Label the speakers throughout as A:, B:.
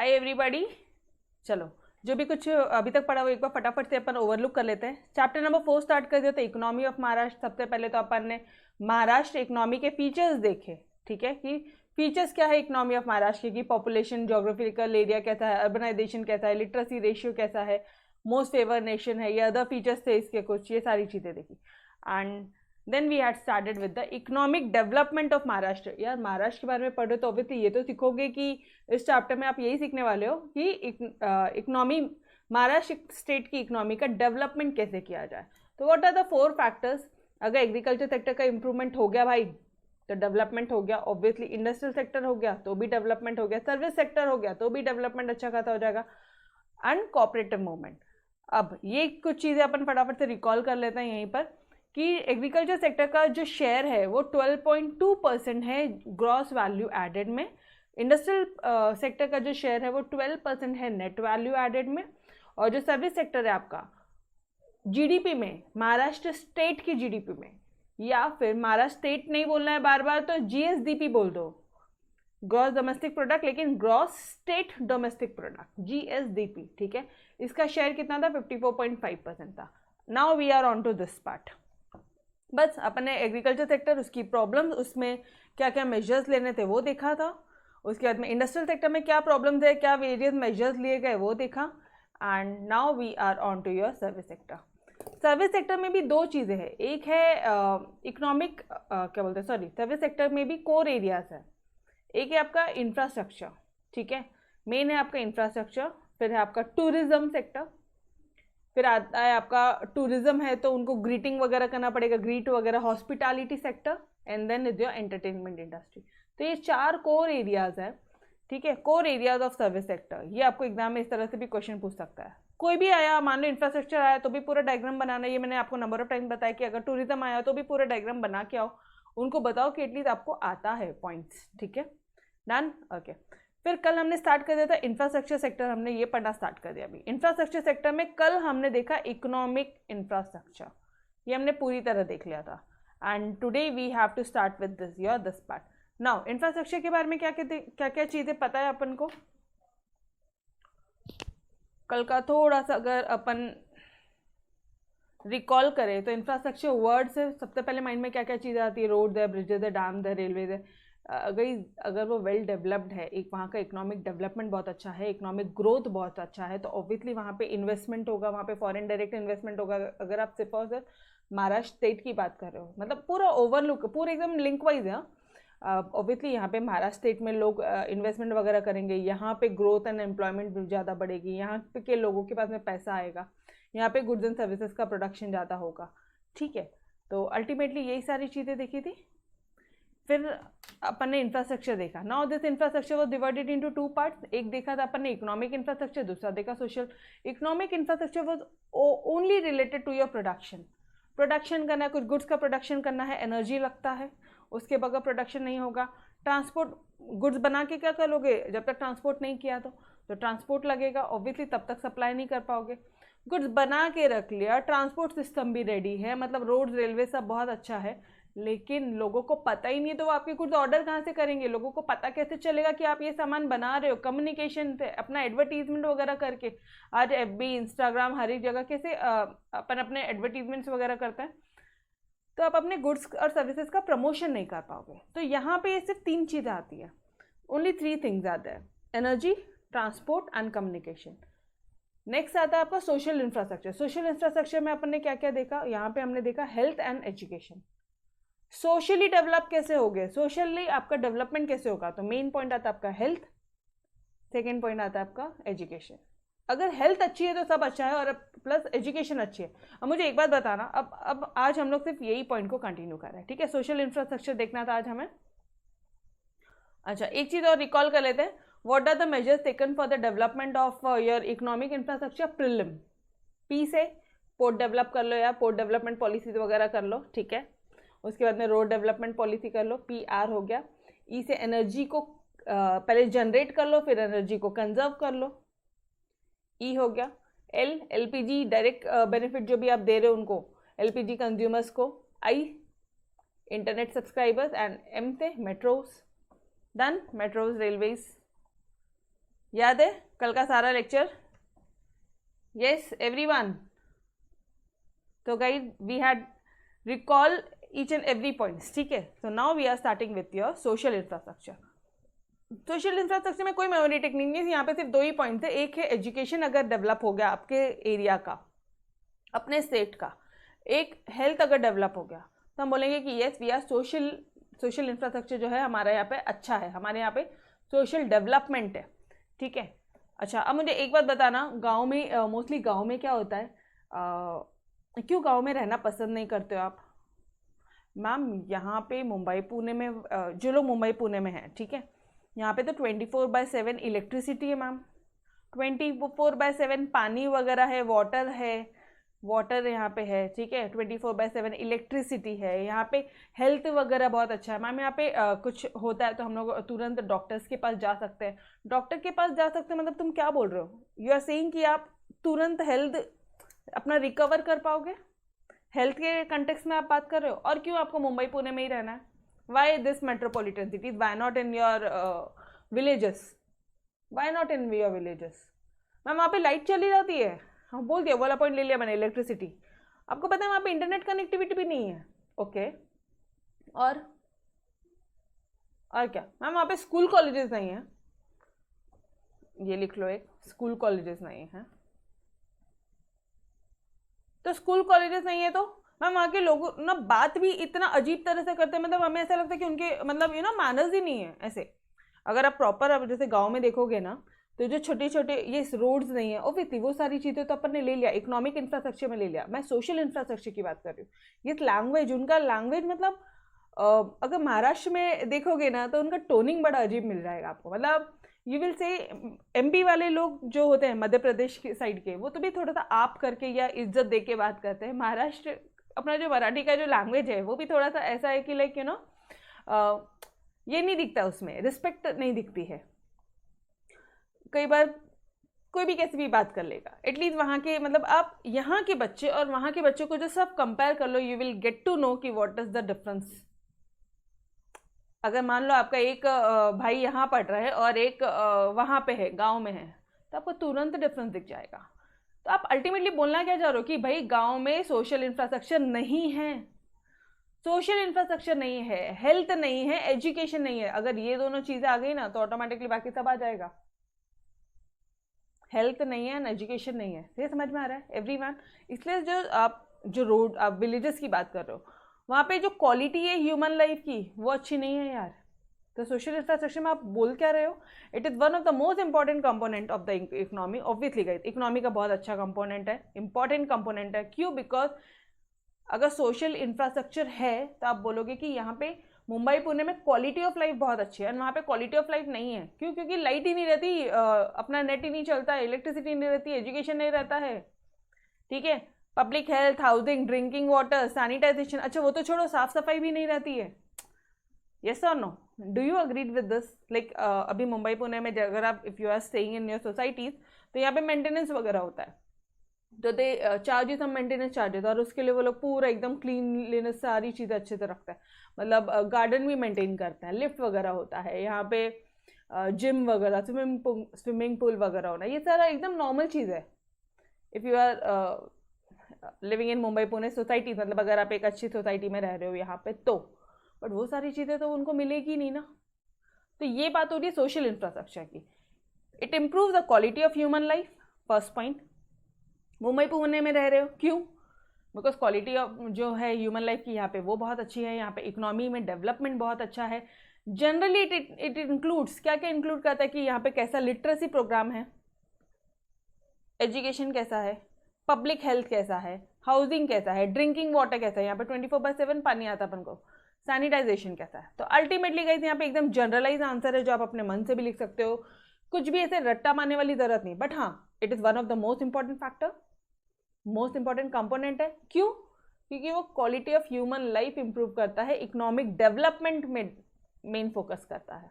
A: Hi everybody. चलो, जो भी कुछ अभी तक पढ़ा वो एक बार फटाफट से अपन ओवरलुक कर लेते हैं। चैप्टर नंबर 4 स्टार्ट कर दिया तो इकोनॉमी ऑफ महाराष्ट्र। सबसे पहले तो अपन ने महाराष्ट्र इकोनॉमी के फीचर्स देखे, ठीक है, कि फीचर्स क्या है इकोनॉमी ऑफ महाराष्ट्र की पॉपुलेशन, ज्योग्राफिकल एरिया कैसा है, अर्बनाइजेशन कैसा है, लिटरेसी रेशियो कैसा है, मोस्ट फेवर नेशन है, ये अदर फीचर्स थे इसके कुछ, ये सारी चीज़ें देखी। And then we had started with the economic development of Maharashtra. यार महाराष्ट्र के बारे में पढ़ रहे तो ऑब्वियसली ये तो सीखोगे कि इस चैप्टर में आप यही सीखने वाले हो कि इकोनॉमी, महाराष्ट्र स्टेट की इकोनॉमी का डेवलपमेंट कैसे किया जाए। तो व्हाट आर द 4 फैक्टर्स। अगर एग्रीकल्चर सेक्टर का इंप्रूवमेंट हो गया भाई तो डेवलपमेंट हो गया, ऑब्वियसली इंडस्ट्रियल सेक्टर हो गया तो भी डेवलपमेंट हो गया, सर्विस सेक्टर हो गया तो भी डेवलपमेंट अच्छा खासा हो जाएगा, एंड कोऑपरेटिव मूवमेंट। अब ये कुछ चीज़ें अपन फटाफट से रिकॉल कर लेते हैं यहीं पर कि एग्रीकल्चर सेक्टर का जो शेयर है वो 12.2% है ग्रॉस वैल्यू एडेड में। इंडस्ट्रियल सेक्टर का जो शेयर है वो 12% है नेट वैल्यू एडेड में। और जो सर्विस सेक्टर है आपका जीडीपी में, महाराष्ट्र स्टेट की जीडीपी में, या फिर महाराष्ट्र स्टेट नहीं बोलना है बार बार तो जीएसडीपी बोल दो, ग्रॉस डोमेस्टिक प्रोडक्ट, लेकिन gross state domestic product GSDP, ठीक है, इसका शेयर कितना था 54.5% था। Now we are on to this part. बस अपने एग्रीकल्चर सेक्टर, उसकी प्रॉब्लम, उसमें क्या क्या मेजर्स लेने थे वो देखा था। उसके बाद में इंडस्ट्रियल सेक्टर में क्या प्रॉब्लम्स है, क्या वेरियस मेजर्स लिए गए वो देखा। And now we are on to your service sector. Service sector में भी दो चीज़ें हैं, एक है इकोनॉमिक क्या बोलते हैं, सॉरी, सर्विस सेक्टर में भी कोर एरियाज है। एक है आपका इंफ्रास्ट्रक्चर, ठीक है, मेन है आपका इंफ्रास्ट्रक्चर। फिर है आपका टूरिज्म सेक्टर, फिर आता है आपका टूरिज्म है तो उनको ग्रीटिंग वगैरह करना पड़ेगा, ग्रीट वगैरह, hospitality sector, and then is your entertainment industry. तो ये 4 कोर एरियाज है, ठीक है, core areas of service sector. ये आपको एग्जाम में इस तरह से भी क्वेश्चन पूछ सकता है। कोई भी आया, मान लो इंफ्रास्ट्रक्चर आया तो भी पूरा डायग्राम बनाना, ये मैंने आपको नंबर ऑफ टाइम बताया कि अगर टूरिज्म आया तो भी पूरा डायग्राम बना के आओ, उनको बताओ कि एटलीस्ट आपको आता है पॉइंट्स, ठीक है, डन, ओके। फिर कल हमने स्टार्ट कर दिया था इंफ्रास्ट्रक्चर सेक्टर, हमने ये पढ़ना स्टार्ट कर दिया। अभी इंफ्रास्ट्रक्चर सेक्टर में कल हमने देखा इकोनॉमिक इंफ्रास्ट्रक्चर, ये हमने पूरी तरह देख लिया था। And today we have to start with this part. Now infrastructure के बारे में क्या क्या चीज़ें पता है अपन को, कल का थोड़ा सा अगर अपन रिकॉल करें तो इंफ्रास्ट्रक्चर वर्ड से सबसे पहले माइंड में क्या क्या चीज़ें आती है, रोड है, ब्रिजेज है, डैम है, रेलवेज है। अगर वो वेल डेवलप्ड है, एक वहाँ का इकोनॉमिक डेवलपमेंट बहुत अच्छा है, इकोनॉमिक ग्रोथ बहुत अच्छा है, तो ऑब्वियसली वहाँ पे इन्वेस्टमेंट होगा, वहाँ पे फॉरेन डायरेक्ट इन्वेस्टमेंट होगा। अगर आप सिर्फ और सिर्फ महाराष्ट्र स्टेट की बात कर रहे हो, मतलब पूरा ओवरलुक, पूरा एकदम लिंक वाइज है। ऑब्वियसली यहाँ पे महाराष्ट्र स्टेट में लोग इन्वेस्टमेंट वगैरह करेंगे, यहाँ पे ग्रोथ एंड एम्प्लॉयमेंट भी ज़्यादा बढ़ेगी, यहाँ पे के लोगों के पास में पैसा आएगा, यहाँ पे गुड्स एंड सर्विसेज का प्रोडक्शन ज़्यादा होगा, ठीक है। तो अल्टीमेटली यही सारी चीज़ें देखी थी। फिर अपन ने इंफ्रास्ट्रक्चर देखा। Now this infrastructure was divided into 2 parts. एक देखा था अपन ने इकोनॉमिक इंफ्रास्ट्रक्चर, दूसरा देखा social. Economic infrastructure was only related to your production करना है, कुछ गुड्स का प्रोडक्शन करना है, एनर्जी लगता है, उसके बगैर प्रोडक्शन नहीं होगा। ट्रांसपोर्ट, गुड्स बना के क्या करोगे जब तक ट्रांसपोर्ट नहीं किया तो ट्रांसपोर्ट लगेगा, ऑब्वियसली तब तक सप्लाई नहीं कर पाओगे। गुड्स बना के रख लिया, ट्रांसपोर्ट सिस्टम भी रेडी है, मतलब रोड, रेलवे सब बहुत अच्छा है, लेकिन लोगों को पता ही नहीं, तो वो आपके कुछ ऑर्डर कहाँ से करेंगे, लोगों को पता कैसे चलेगा कि आप ये सामान बना रहे हो। कम्युनिकेशन से, अपना एडवर्टीजमेंट वगैरह करके, आज एफबी, इंस्टाग्राम, हर एक जगह कैसे अपन अपने एडवर्टीजमेंट्स वगैरह करते हैं, तो आप अपने गुड्स और सर्विसेज का प्रमोशन नहीं कर पाओगे। तो यहाँ पे ये सिर्फ 3 चीज़ें आती है, ओनली 3 थिंग्स आते हैं, energy, transport and communication. Next आता है आपका सोशल इंफ्रास्ट्रक्चर। सोशल इंफ्रास्ट्रक्चर में अपन ने क्या क्या देखा, यहाँ पे हमने देखा health and education. Socially develop कैसे हो गए, सोशली आपका डेवलपमेंट कैसे होगा, तो मेन पॉइंट आता है आपका हेल्थ, सेकेंड पॉइंट आता है आपका एजुकेशन। अगर हेल्थ अच्छी है तो सब अच्छा है, और प्लस एजुकेशन अच्छी है। अब मुझे एक बात बताना, अब आज हम लोग सिर्फ यही पॉइंट को कंटिन्यू कर रहे हैं, ठीक है, सोशल इंफ्रास्ट्रक्चर देखना था आज हमें। अच्छा, एक चीज़ और रिकॉल कर लेते हैं, what are the measures taken for the development of your economic infrastructure. Prelim, P से पोर्ट डेवलप कर लो, या पोर्ट डेवलपमेंट पॉलिसी वगैरह कर लो, ठीक है। उसके बाद में रोड डेवलपमेंट पॉलिसी कर लो, PR हो गया। ई से एनर्जी को पहले जनरेट कर लो, फिर एनर्जी को कंजर्व कर लो, ई हो गया। LPG डायरेक्ट बेनिफिट जो भी आप दे रहे हो उनको, LPG कंज्यूमर्स को। I internet subscribers, and M से मेट्रोज, डन, मेट्रोज, रेलवेज। याद है कल का सारा लेक्चर? Yes everyone? तो guide we had recall each and every points, ठीक है। So now we are starting with your social infrastructure. Social infrastructure में कोई मेमोरी टेक्निक नहीं है, यहाँ पे सिर्फ दो ही पॉइंट है। एक है एजुकेशन अगर डेवलप हो गया आपके एरिया का, अपने स्टेट का, एक हेल्थ अगर डेवलप हो गया तो हम बोलेंगे कि yes we are social infrastructure जो है हमारे यहाँ पे अच्छा है, हमारे यहाँ पे सोशल डेवलपमेंट है, ठीक है। अच्छा, अब मुझे एक बात बताना, गाँव में मोस्टली गाँव में क्या होता है, क्यों गाँव में रहना पसंद नहीं करते हो आप? मैम यहाँ पे मुंबई पुणे में जो लोग मुंबई पुणे में हैं, ठीक है, यहाँ पे तो 24/7 इलेक्ट्रिसिटी है मैम, 24/7 पानी वगैरह है, वाटर यहाँ पे है, ठीक है, 24/7 इलेक्ट्रिसिटी है यहाँ पे, हेल्थ वगैरह बहुत अच्छा है मैम। यहाँ पे कुछ होता है तो हम लोग तुरंत डॉक्टर्स के पास जा सकते हैं। डॉक्टर के पास जा सकते हैं मतलब तुम क्या बोल रहे हो? यू आर सेइंग कि आप तुरंत हेल्थ अपना रिकवर कर पाओगे? हेल्थ के कंटेक्स्ट में आप बात कर रहे हो? और क्यों आपको मुंबई पुणे में ही रहना है? Why this metropolitan cities, why not in your villages? Why not in your villages? Ma'am वहाँ पे लाइट चली जाती है, हाँ बोल दिया, वाला पॉइंट ले लिया मैंने, इलेक्ट्रिसिटी। आपको पता है वहाँ पे इंटरनेट कनेक्टिविटी भी नहीं है, ओके। और क्या मैम? वहाँ पे स्कूल कॉलेजेस नहीं है, ये लिख लो एक, स्कूल कॉलेजेस नहीं है। तो स्कूल कॉलेजेस नहीं है तो मैम वहाँ के लोग ना बात भी इतना अजीब तरह से करते हैं, मतलब हमें ऐसा लगता है कि उनके मतलब मैनर्स ही नहीं है ऐसे। अगर आप प्रॉपर अब जैसे गांव में देखोगे ना, तो जो छोटे छोटे ये रोड्स नहीं है, ओबियसली वो सारी चीज़ें तो अपन ने ले लिया, इकोनॉमिक इंफ्रास्ट्रक्चर में ले लिया। मैं सोशल इंफ्रास्ट्रक्चर की बात कर रही हूँ। ये लैंग्वेज, उनका लैंग्वेज मतलब अगर महाराष्ट्र में देखोगे ना तो उनका टोनिंग बड़ा अजीब मिल जाएगा आपको। मतलब यू विल से एमपी वाले लोग जो होते हैं मध्य प्रदेश के साइड के, वो तो भी थोड़ा सा आप करके या इज्जत दे के बात करते हैं। महाराष्ट्र अपना जो मराठी का जो लैंग्वेज है वो भी थोड़ा सा ऐसा है कि लाइक ये नहीं दिखता, उसमें रिस्पेक्ट नहीं दिखती है। कई बार कोई भी कैसे भी बात कर लेगा, एटलीस्ट वहाँ के मतलब आप यहाँ के बच्चे और वहाँ के बच्चों को जो सब कंपेयर कर लो, you will get to know कि व्हाट इज द डिफरेंस। अगर मान लो आपका एक भाई यहाँ पढ़ रहा है और एक वहाँ पे है, गांव में है, तो आपको तुरंत डिफरेंस दिख जाएगा। तो आप अल्टीमेटली बोलना क्या चाह रहे हो कि भाई गांव में सोशल इंफ्रास्ट्रक्चर नहीं है, सोशल इंफ्रास्ट्रक्चर नहीं है, हेल्थ नहीं है, एजुकेशन नहीं है। अगर ये दोनों चीज़ें आ गई ना तो ऑटोमेटिकली बाकी सब आ जाएगा। हेल्थ नहीं है, एजुकेशन नहीं है, ये समझ में आ रहा है एवरीवन? इसलिए जो रोड आप विलेजेस की बात कर रहे हो, वहाँ पे जो क्वालिटी है ह्यूमन लाइफ की वो अच्छी नहीं है यार। तो सोशल इंफ्रास्ट्रक्चर में आप बोल क्या रहे हो? It is one of the most important component of the economy. Obviously guys, economy का बहुत अच्छा कंपोनेंट है, इंपॉर्टेंट कंपोनेंट है। क्यों? बिकॉज अगर सोशल इंफ्रास्ट्रक्चर है तो आप बोलोगे कि यहाँ पे मुंबई पुणे में क्वालिटी ऑफ लाइफ बहुत अच्छी है, और वहाँ पे क्वालिटी ऑफ लाइफ नहीं है। क्यों? क्योंकि लाइट ही नहीं रहती, अपना नेट ही नहीं चलता है, इलेक्ट्रिसिटी नहीं रहती, एजुकेशन नहीं रहता है, ठीक है, public health, housing, drinking water, sanitization, अच्छा वो तो छोड़ो, साफ सफाई भी नहीं रहती है। यस और no? Do you agreed with this? Like अभी मुंबई पुणे में अगर आप if you are staying in your societies, तो यहाँ पे मेंटेनेंस वगैरह होता है, तो they charge some maintenance charges, और उसके लिए वो लोग पूरा एकदम क्लीनलीनेस सारी चीज़ें अच्छे से रखते हैं। मतलब गार्डन भी मेंटेन करते हैं, लिफ्ट वगैरह होता है यहाँ पे, जिम वगैरह, स्विमिंग पूल वगैरह होना, ये सारा एकदम नॉर्मल चीज़ है। If you are living in Mumbai Pune society, मतलब अगर आप एक अच्छी सोसाइटी में रह रहे हो यहाँ पे तो, बट वो सारी चीज़ें तो उनको मिलेगी नहीं ना। तो ये बात हो रही है सोशल इंफ्रास्ट्रक्चर की। It improve the quality of human life, first point. Mumbai Pune में रह रहे हो, क्यों? बिकॉज क्वालिटी ऑफ जो है ह्यूमन लाइफ की यहाँ पे वो बहुत अच्छी है, यहाँ पे इकोनॉमी में डेवलपमेंट बहुत अच्छा है। जनरली इट इंक्लूड्स, क्या क्या इंक्लूड करता है कि यहाँ पे कैसा लिटरेसी प्रोग्राम है, एजुकेशन कैसा है, पब्लिक हेल्थ कैसा है, हाउसिंग कैसा है, ड्रिंकिंग वाटर कैसा है, यहाँ पे 24/7 पानी आता है अपन को, सैनिटाइजेशन कैसा है। तो अल्टीमेटली गाइस यहाँ पे एकदम जनरलाइज आंसर है जो आप अपने मन से भी लिख सकते हो, कुछ भी ऐसे रट्टा मारने वाली जरूरत नहीं। बट हाँ, it is one of the most important factor, most important component है। क्यों? क्योंकि वो quality of human life improve करता है, इकोनॉमिक डेवलपमेंट में मेन फोकस करता है।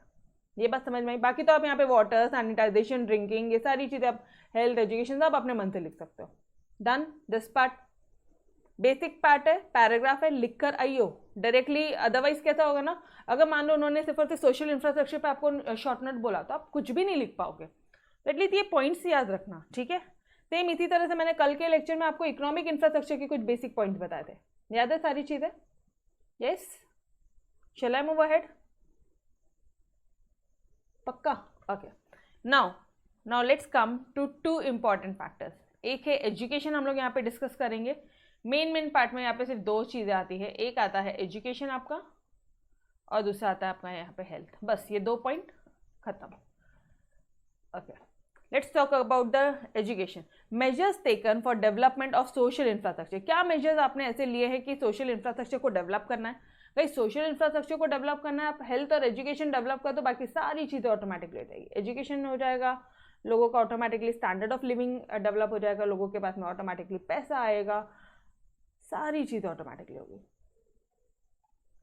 A: ये बात समझ में आई? बाकी तो आप यहाँ पे वाटर, सैनिटाइजेशन, ड्रिंकिंग, ये सारी चीज़ें आप हेल्थ, एजुकेशन सब अपने मन से लिख सकते हो। Done. This part basic part है, पैराग्राफ है, लिख कर आइयो डायरेक्टली। अदरवाइज कैसा होगा ना, अगर मान लो उन्होंने सिर्फ सोशल इंफ्रास्ट्रक्चर पे आपको शॉर्ट नोट बोला तो आप कुछ भी नहीं लिख पाओगे। तो एटलीस्ट ये पॉइंट्स याद रखना, ठीक है। सेम इसी तरह से मैंने कल के लेक्चर में आपको इकोनॉमिक इंफ्रास्ट्रक्चर के कुछ बेसिक पॉइंट्स बताए थे, याद है सारी चीज़ें? Yes, shall I move ahead? पक्का? Okay, now let's come to two important factors. एक है एजुकेशन, हम लोग यहाँ पे डिस्कस करेंगे। मेन पार्ट में यहाँ पे सिर्फ दो चीज़ें आती है, एक आता है एजुकेशन आपका और दूसरा आता है आपका यहाँ पे हेल्थ। बस ये दो पॉइंट खत्म। Okay, let's talk about the education. Measures taken for development of social infrastructure. क्या मेजर्स आपने ऐसे लिए हैं कि सोशल इंफ्रास्ट्रक्चर को डेवलप करना है? भाई सोशल इंफ्रास्ट्रक्चर को डेवलप करना है, आप हेल्थ और एजुकेशन डेवलप कर तो बाकी सारी चीज़ें ऑटोमेटिकली हो जाएगी। एजुकेशन हो जाएगा, लोगों का automatically standard of living develop हो जाएगा, लोगों के पास में ऑटोमेटिकली पैसा आएगा, सारी चीज़ें ऑटोमेटिकली होगी,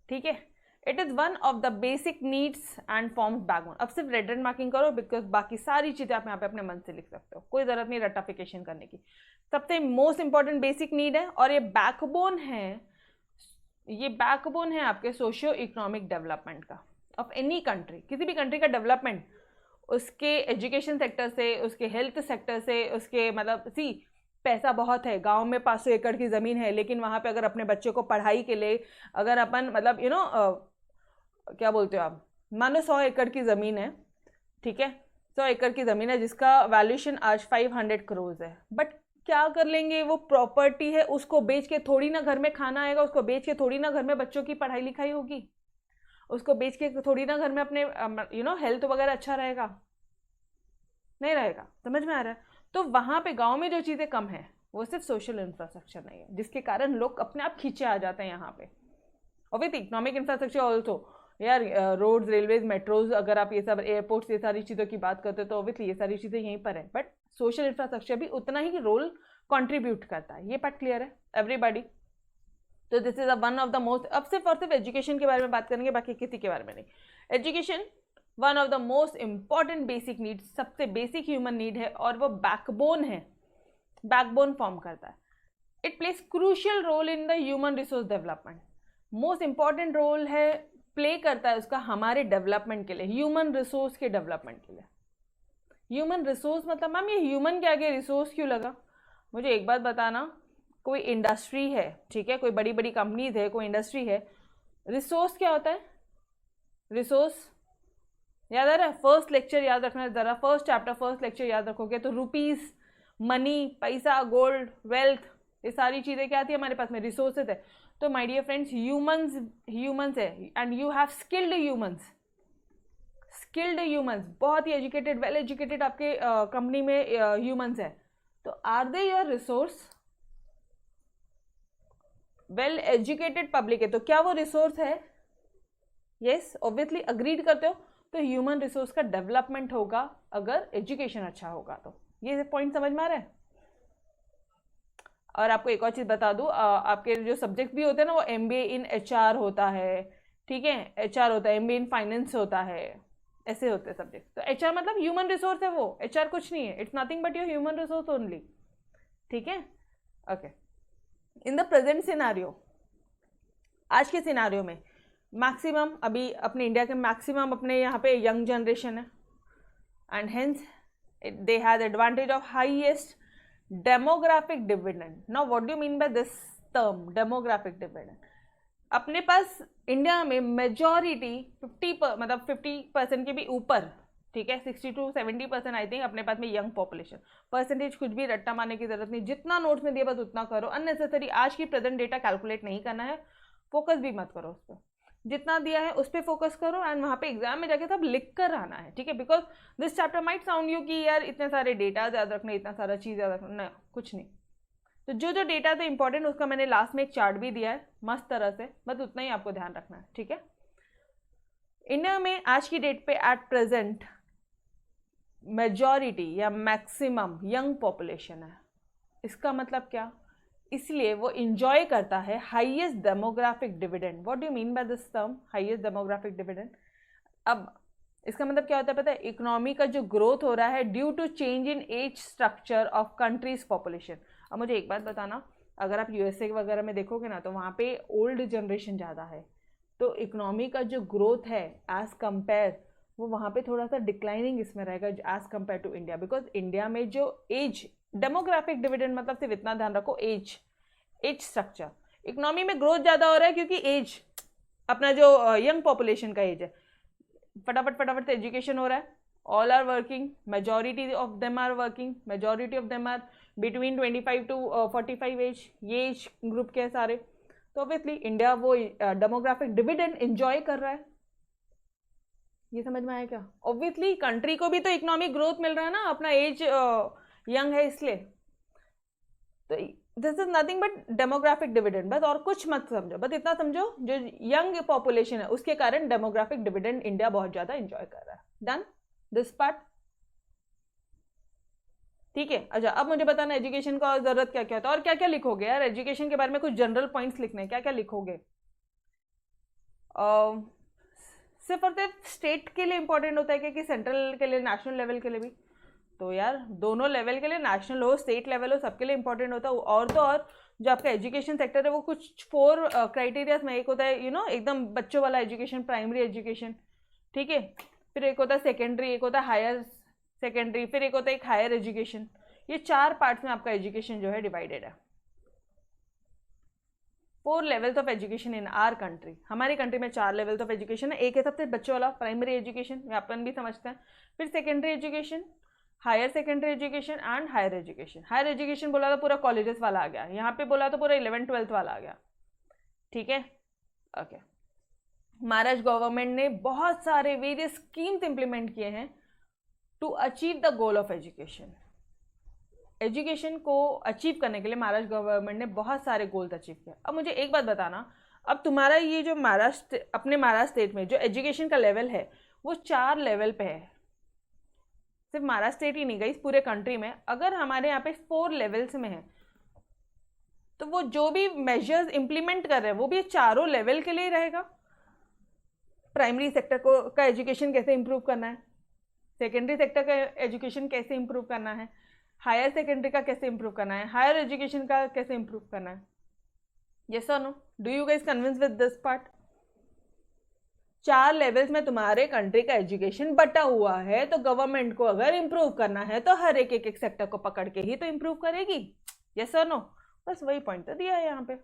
A: ठीक है। It is one of the basic needs and forms backbone. अब सिर्फ रेड एंड मार्किंग करो, बिकॉज बाकी सारी चीज़ें आप यहाँ पे अपने मन से लिख सकते हो, कोई ज़रूरत नहीं रट्टाफिकेशन करने की। सबसे मोस्ट इंपॉर्टेंट बेसिक नीड है और ये बैकबोन है आपके सोशियो इकोनॉमिक डेवलपमेंट का, ऑफ एनी कंट्री। किसी भी कंट्री का डेवलपमेंट उसके एजुकेशन सेक्टर से, उसके हेल्थ सेक्टर से, उसके मतलब पैसा बहुत है, गांव में 500 एकड़ की ज़मीन है, लेकिन वहाँ पे अगर अपने बच्चे को पढ़ाई के लिए अगर अपन मतलब क्या बोलते हो आप, मानो 100 एकड़ की ज़मीन है, ठीक है, 100 एकड़ की ज़मीन है जिसका वैल्यूएशन आज 500 करोड़ है, बट क्या कर लेंगे, वो प्रॉपर्टी है, उसको बेच के थोड़ी ना घर में खाना आएगा, उसको बेच के थोड़ी ना घर में बच्चों की पढ़ाई लिखाई होगी, उसको बेच के थोड़ी ना घर में अपने हेल्थ वगैरह अच्छा रहेगा, नहीं रहेगा। समझ में आ रहा है? तो वहाँ पे गांव में जो चीज़ें कम है वो सिर्फ सोशल इंफ्रास्ट्रक्चर नहीं है, जिसके कारण लोग अपने आप खींचे आ जाते हैं यहाँ पे। और विथ इकोनॉमिक इंफ्रास्ट्रक्चर ऑल्सो यार, रोड्स, रेलवेज, मेट्रोज, अगर आप ये सब एयरपोर्ट्स, ये सारी चीज़ों की बात करते हो तो ऑब्वियसली ये सारी चीज़ें यहीं पर है, बट सोशल इंफ्रास्ट्रक्चर भी उतना ही रोल कंट्रीब्यूट करता है। ये पार्ट क्लियर है एवरीबॉडी? तो this is one of the most, अब सिर्फ और सिर्फ एजुकेशन के बारे में बात करेंगे, बाकी किसी के बारे में नहीं। Education one of the most important basic need, सबसे बेसिक ह्यूमन नीड है और वो बैकबोन है, बैकबोन फॉर्म करता है। It plays crucial role in the human resource development. Most important role है, प्ले करता है उसका हमारे डेवलपमेंट के लिए, ह्यूमन रिसोर्स के डेवलपमेंट के लिए। ह्यूमन रिसोर्स मतलब मैम ये ह्यूमन के आगे रिसोर्स क्यों लगा? मुझे एक बात बताना, कोई इंडस्ट्री है, ठीक है, कोई बड़ी बड़ी कंपनीज है, कोई इंडस्ट्री है, रिसोर्स क्या होता है? रिसोर्स याद आ रहा है? फर्स्ट लेक्चर याद रखना ज़रा, फर्स्ट चैप्टर फर्स्ट लेक्चर याद रखोगे तो रुपीस, मनी, पैसा, गोल्ड, वेल्थ, ये सारी चीज़ें क्या आती है हमारे पास में? रिसोर्सेज है। तो माय डियर फ्रेंड्स, ह्यूमंस है and you have skilled humans, बहुत ही एजुकेटेड, वेल एजुकेटेड आपके कंपनी में ह्यूमंस है, तो are they your resource? Well educated public है तो क्या वो रिसोर्स है? यस, ऑब्वियसली अग्रीड करते हो। तो ह्यूमन रिसोर्स का डेवलपमेंट होगा अगर एजुकेशन अच्छा होगा। तो ये पॉइंट समझ में आ रहा है? और आपको एक और चीज़ बता दूँ, आपके जो सब्जेक्ट भी होते हैं ना, वो MBA इन HR होता है, ठीक है, HR होता है, MBA इन फाइनेंस होता है, ऐसे होते हैं सब्जेक्ट। तो HR मतलब ह्यूमन रिसोर्स है, वो HR कुछ नहीं है, it's nothing but your human resource only, ठीक है। Okay, in the present scenario, आज के सिनारियो में मैक्सिमम अभी अपने इंडिया के मैक्सिमम अपने यहाँ पे यंग जनरेशन है and hence they have advantage of highest demographic dividend. Now what do you mean by this term demographic dividend? अपने पास इंडिया में मेजॉरिटी 50% के भी ऊपर, ठीक है, 60 to 70% आई थिंक अपने पास में यंग पॉपुलेशन। परसेंटेज कुछ भी रट्टा मारने की जरूरत नहीं, जितना नोट्स में दिया बस उतना करो, अननेसेसरी आज की प्रेजेंट डेटा कैलकुलेट नहीं करना है, फोकस भी मत करो उस पर, जितना दिया है उस पर फोकस करो एंड वहाँ पे एग्जाम में जाके सब लिख कर आना है, ठीक है। Because this chapter might sound you कि यार इतने सारे डेटा याद रखना, इतना सारा चीज़ याद रखना, नहीं, कुछ नहीं। तो जो जो डेटा थे इंपॉर्टेंट उसका मैंने लास्ट में एक चार्ट भी दिया है मस्त तरह से, बस उतना ही आपको ध्यान रखना है, ठीक है। इंडिया में आज की डेट पे एट प्रेजेंट मेजॉरिटी या मैक्सिमम यंग पॉपुलेशन है। इसका मतलब क्या? इसलिए वो इंजॉय करता है highest demographic dividend. What do you mean by this term highest demographic dividend? अब इसका मतलब क्या होता है पता है? इकोनॉमी का जो ग्रोथ हो रहा है due to change in age structure of countries population. अब मुझे एक बात बताना, अगर आप USA वगैरह में देखोगे ना तो वहाँ पे ओल्ड जनरेशन ज़्यादा है, तो इकोनॉमी का जो ग्रोथ है एज कंपेयर वो वहाँ पे थोड़ा सा डिक्लाइनिंग इसमें रहेगा as compare to India, because India में जो एज डेमोग्राफिक डिविडेंड मतलब सिर्फ इतना ध्यान रखो, एज स्ट्रक्चर, इकोनॉमी में ग्रोथ ज़्यादा हो रहा है क्योंकि एज, अपना जो यंग पॉपुलेशन का एज है, फटाफट से एजुकेशन हो रहा है, all are working, majority of them are working, majority of them are between 25 to 45 age, ये एज ग्रुप के सारे, तो ऑब्वियसली इंडिया वो डेमोग्राफिक डिविडेंड एंजॉय कर रहा है। ये समझ में आया क्या? ऑब्वियसली कंट्री को भी तो इकोनॉमिक ग्रोथ मिल रहा है ना, अपना एज यंग है इसलिए, तो this is nothing but demographic dividend, बस और कुछ मत समझो, बस इतना समझो जो यंग पॉपुलेशन है उसके कारण डेमोग्राफिक डिविडेंड इंडिया बहुत ज्यादा एंजॉय कर रहा है। डन दिस पार्ट, ठीक है। अच्छा अब मुझे बताना एजुकेशन का जरूरत क्या क्या होता है और क्या क्या लिखोगे यार, एजुकेशन के बारे में कुछ जनरल पॉइंट्स लिखने हैं, क्या क्या लिखोगे? सिर्फ और सिर्फ स्टेट के लिए इंपॉर्टेंट होता है कि सेंट्रल के लिए, नेशनल लेवल के लिए भी? तो यार दोनों लेवल के लिए, नेशनल हो स्टेट लेवल हो, सबके लिए इंपॉर्टेंट होता है। और तो और जो आपका एजुकेशन सेक्टर है वो कुछ 4 क्राइटेरियाज में एक होता है, एकदम बच्चों वाला एजुकेशन, प्राइमरी एजुकेशन, ठीक है, फिर एक होता है सेकेंडरी, एक होता है हायर सेकेंडरी, फिर एक होता है एक हायर एजुकेशन। ये 4 पार्ट्स में आपका एजुकेशन जो है डिवाइडेड है। 4 levels of education in our country, हमारी कंट्री में 4 लेवल्स ऑफ एजुकेशन है। एक है सबसे बच्चों वाला प्राइमरी एजुकेशन, अपन भी समझते हैं, फिर secondary education, higher secondary education and higher education. Higher education बोला तो पूरा कॉलेजेस वाला आ गया, यहाँ पे बोला तो पूरा 11th 12th वाला आ गया, ठीक है, ओके। महाराष्ट्र गवर्नमेंट ने बहुत सारे वेरियस स्कीम्स इंप्लीमेंट किए हैं to achieve the goal of education. Education को अचीव करने के लिए महाराष्ट्र गवर्नमेंट ने बहुत सारे गोल्स अचीव किए। अब मुझे एक बात बताना, अब तुम्हारा ये जो महाराष्ट्र, अपने महाराष्ट्र स्टेट में जो एजुकेशन का लेवल है वो 4 लेवल पे है, सिर्फ महाराष्ट्र स्टेट ही नहीं गई, पूरे कंट्री में अगर हमारे यहाँ पे 4 लेवल्स में है तो वो जो भी मेजर्स इंप्लीमेंट कर रहे हैं वो भी 4 लेवल के लिए रहेगा। प्राइमरी सेक्टर को का एजुकेशन कैसे इंप्रूव करना है, सेकेंडरी सेक्टर का एजुकेशन कैसे इंप्रूव करना है, हायर सेकेंडरी का कैसे इंप्रूव करना है, हायर एजुकेशन का कैसे इंप्रूव करना है। यस और no, do you guys convince with this part? 4 levels में तुम्हारे कंट्री का एजुकेशन बटा हुआ है, तो गवर्नमेंट को अगर इंप्रूव करना है तो हर एक सेक्टर को पकड़ के ही तो इंप्रूव करेगी। यस और नो, बस वही पॉइंट तो दिया है यहाँ पे।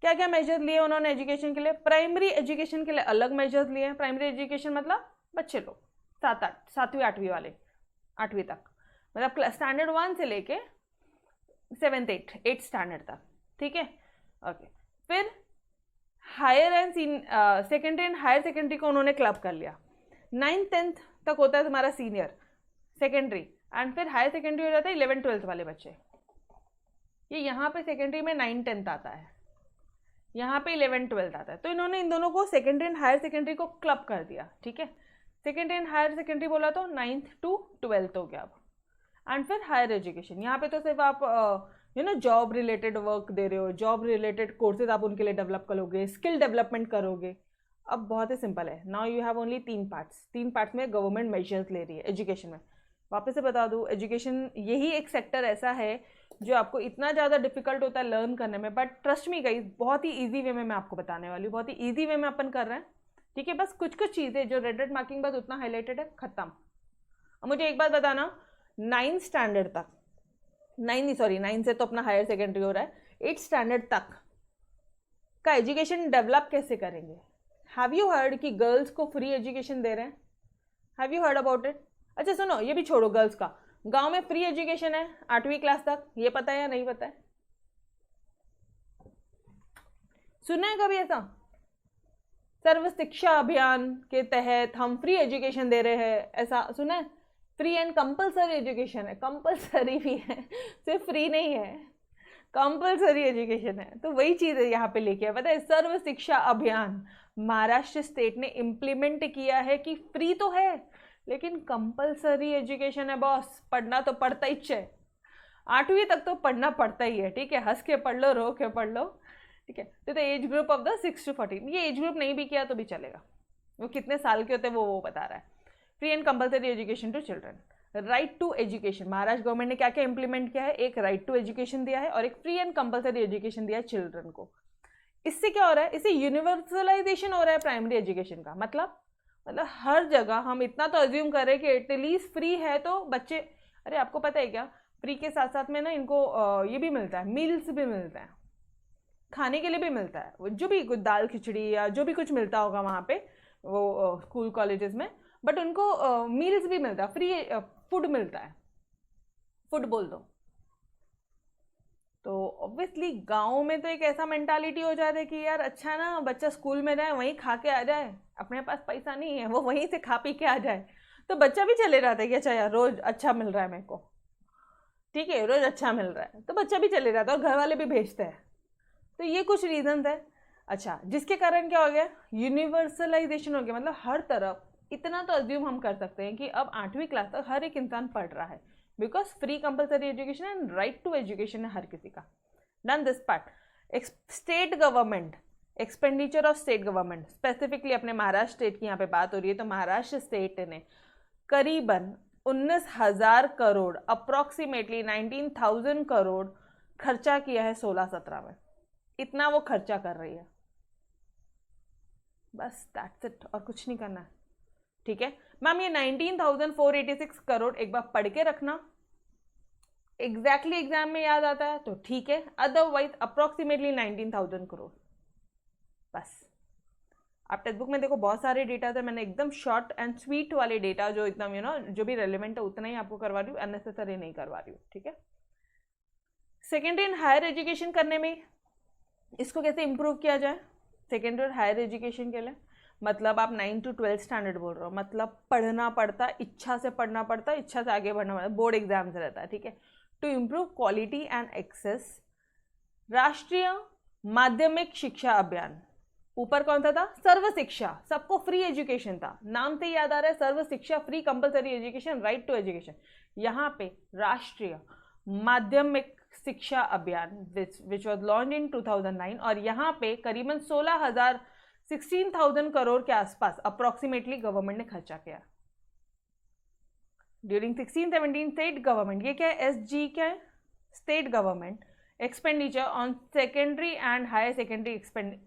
A: क्या क्या मेजर्स लिए उन्होंने एजुकेशन के लिए? प्राइमरी एजुकेशन के लिए अलग मेजर्स लिए हैं। प्राइमरी एजुकेशन मतलब बच्चे लोग 7वीं 8वीं वाले, 8वीं तक, मतलब स्टैंडर्ड 1 से लेके 7th 8th स्टैंडर्ड तक, ठीक है, ओके। फिर higher and secondary and higher secondary को उन्होंने क्लब कर लिया। 9th 10th तक होता है तुम्हारा सीनियर सेकेंडरी, एंड फिर हायर सेकेंडरी हो जाता है 11th 12th वाले बच्चे। ये यहाँ पे सेकेंडरी में 9th 10th आता है, यहाँ पे 11th 12th आता है, तो इन्होंने इन दोनों को सेकेंडरी एंड हायर सेकेंडरी को क्लब कर दिया, ठीक है। सेकेंडरी एंड हायर सेकेंडरी बोला तो 9th to 12th हो गया अब। एंड फिर हायर एजुकेशन, यहाँ पे तो सिर्फ आप जॉब रिलेटेड वर्क दे रहे हो, जॉब रिलेटेड कोर्सेज आप उनके लिए डेवलप करोगे, स्किल डेवलपमेंट करोगे। अब बहुत ही सिंपल है, now you have only 3 parts, 3 parts में गवर्नमेंट मेजर्स ले रही है एजुकेशन में। वापस से बता दूँ, एजुकेशन यही एक सेक्टर ऐसा है जो आपको इतना ज़्यादा डिफिकल्ट होता है लर्न करने में, बट ट्रस्ट मी गाइस, बहुत ही ईजी वे में मैं आपको बताने वाली हूँ, बहुत ही ईजी वे में अपन कर रहे हैं, ठीक है। बस कुछ चीज़ें जो रेड मार्किंग बस उतना हाईलाइटेड है, खत्म। अब मुझे एक बात बताना, 9th स्टैंडर्ड तक, 9 से तो अपना हायर सेकेंडरी हो रहा है, 8th स्टैंडर्ड तक का एजुकेशन डेवलप कैसे करेंगे? हैव यू हर्ड कि गर्ल्स को फ्री एजुकेशन दे रहे हैं? Have you heard about it? अच्छा सुनो, ये भी छोड़ो, गर्ल्स का गांव में फ्री एजुकेशन है 8वीं क्लास तक, ये पता है या नहीं पता है? सुना है कभी ऐसा? सर्व शिक्षा अभियान के तहत हम फ्री एजुकेशन दे रहे हैं, ऐसा सुना है? फ्री एंड कंपलसरी एजुकेशन है, कंपलसरी भी है, सिर्फ फ्री नहीं है, कंपलसरी एजुकेशन है। तो वही चीज़ है यहाँ पे लेके, पता है, सर्व शिक्षा अभियान महाराष्ट्र स्टेट ने इम्प्लीमेंट किया है कि फ्री तो है लेकिन कंपलसरी एजुकेशन है बॉस, पढ़ना तो पड़ता ही है, 8वीं तक तो पढ़ना पड़ता ही है, ठीक है, हंस के पढ़ लो, रो के पढ़ लो, ठीक है। तो age group of the 6 to 14, ये एज ग्रुप नहीं भी किया तो भी चलेगा, वो कितने साल के होते हैं वो बता रहा है। Free and compulsory education to children, right to education, Maharashtra government ने क्या क्या इंप्लीमेंट किया है? एक राइट टू एजुकेशन दिया है और एक फ्री एंड कंपलसरी एजुकेशन दिया है चिल्ड्रन को। इससे क्या हो रहा है? इससे यूनिवर्सलाइजेशन हो रहा है प्राइमरी एजुकेशन का, मतलब मतलब हर जगह हम इतना तो अज्यूम करें कि एटलीस्ट फ्री है तो बच्चे, अरे आपको पता है क्या, फ्री के साथ साथ में ना इनको ये भी मिलता है, मील्स भी मिलता है, खाने के लिए भी मिलता है, जो भी कुछ दाल खिचड़ी या जो भी कुछ मिलता होगा वहाँ पे वो स्कूल कॉलेजेस में, बट उनको मील्स भी मिलता है, फ्री फूड मिलता है, फूड बोल दो। तो ऑब्वियसली गाँव में तो एक ऐसा मेंटालिटी हो जाता है कि यार अच्छा ना बच्चा स्कूल में जाए वहीं खा के आ जाए, अपने पास पैसा नहीं है वो वहीं से खा पी के आ जाए, तो बच्चा भी चले जाता है कि अच्छा यार रोज अच्छा मिल रहा है मेरे को, ठीक है रोज अच्छा मिल रहा है, तो बच्चा भी चले जाता है और घर वाले भी भेजते हैं। तो ये कुछ रीजंस है। अच्छा, जिसके कारण क्या हो गया, यूनिवर्सलाइजेशन हो गया, मतलब हर तरफ इतना तो अज्यूम हम कर सकते हैं कि अब 8वीं क्लास तक हर एक इंसान पढ़ रहा है, because free compulsory education and right to education है हर किसी का। Done this part. State government, expenditure of state government, specifically अपने महाराष्ट्र स्टेट की यहाँ पे बात हो रही है, तो महाराष्ट्र स्टेट ने करीबन 19,000 करोड़, अप्रॉक्सीमेटली 19,000 करोड़ खर्चा किया है 16-17 में, इतना वो खर्चा कर रही है, बस दैट्स इट, और कुछ नहीं करना है। ठीक है मैम, ये 19,486 करोड़ एक बार पढ़ के रखना, एग्जैक्टली एग्जाम में याद आता है तो ठीक है, अदरवाइज अप्रोक्सीमेटली 19,000 करोड़ बस। आप टेक्स्ट बुक में देखो बहुत सारे डेटा थे, मैंने एकदम शॉर्ट एंड स्वीट वाले डेटा जो एकदम जो भी रेलिवेंट है उतना ही आपको करवा रही हूँ, अननेसेसरी नहीं करवा रही हूँ। ठीक है, सेकेंडरी एंड हायर एजुकेशन करने में इसको कैसे इंप्रूव किया जाए, सेकेंडरी और हायर एजुकेशन के लिए, मतलब आप 9 to 12 स्टैंडर्ड बोल रहे हो, मतलब पढ़ना पड़ता, इच्छा से पढ़ना पड़ता, इच्छा से आगे बढ़ना पड़ता, बोर्ड एग्जाम से रहता है। ठीक है, to improve quality and access, Rashtriya Madhyamik शिक्षा अभियान, ऊपर कौन सा था, सर्व शिक्षा, सबको फ्री एजुकेशन था, नाम से याद आ रहा है, Sarva Shiksha, free compulsory education, right to education. यहाँ पे राष्ट्रीय माध्यमिक शिक्षा अभियान विच वॉज लॉन्च इन 2009, और यहाँ पे करीबन 16,000 करोड़ के आसपास अप्रोक्सीमेटली गवर्नमेंट ने खर्चा किया ड्यूरिंग 16-17 स्टेट गवर्नमेंट। ये क्या है, SG क्या है, state government expenditure on secondary and higher secondary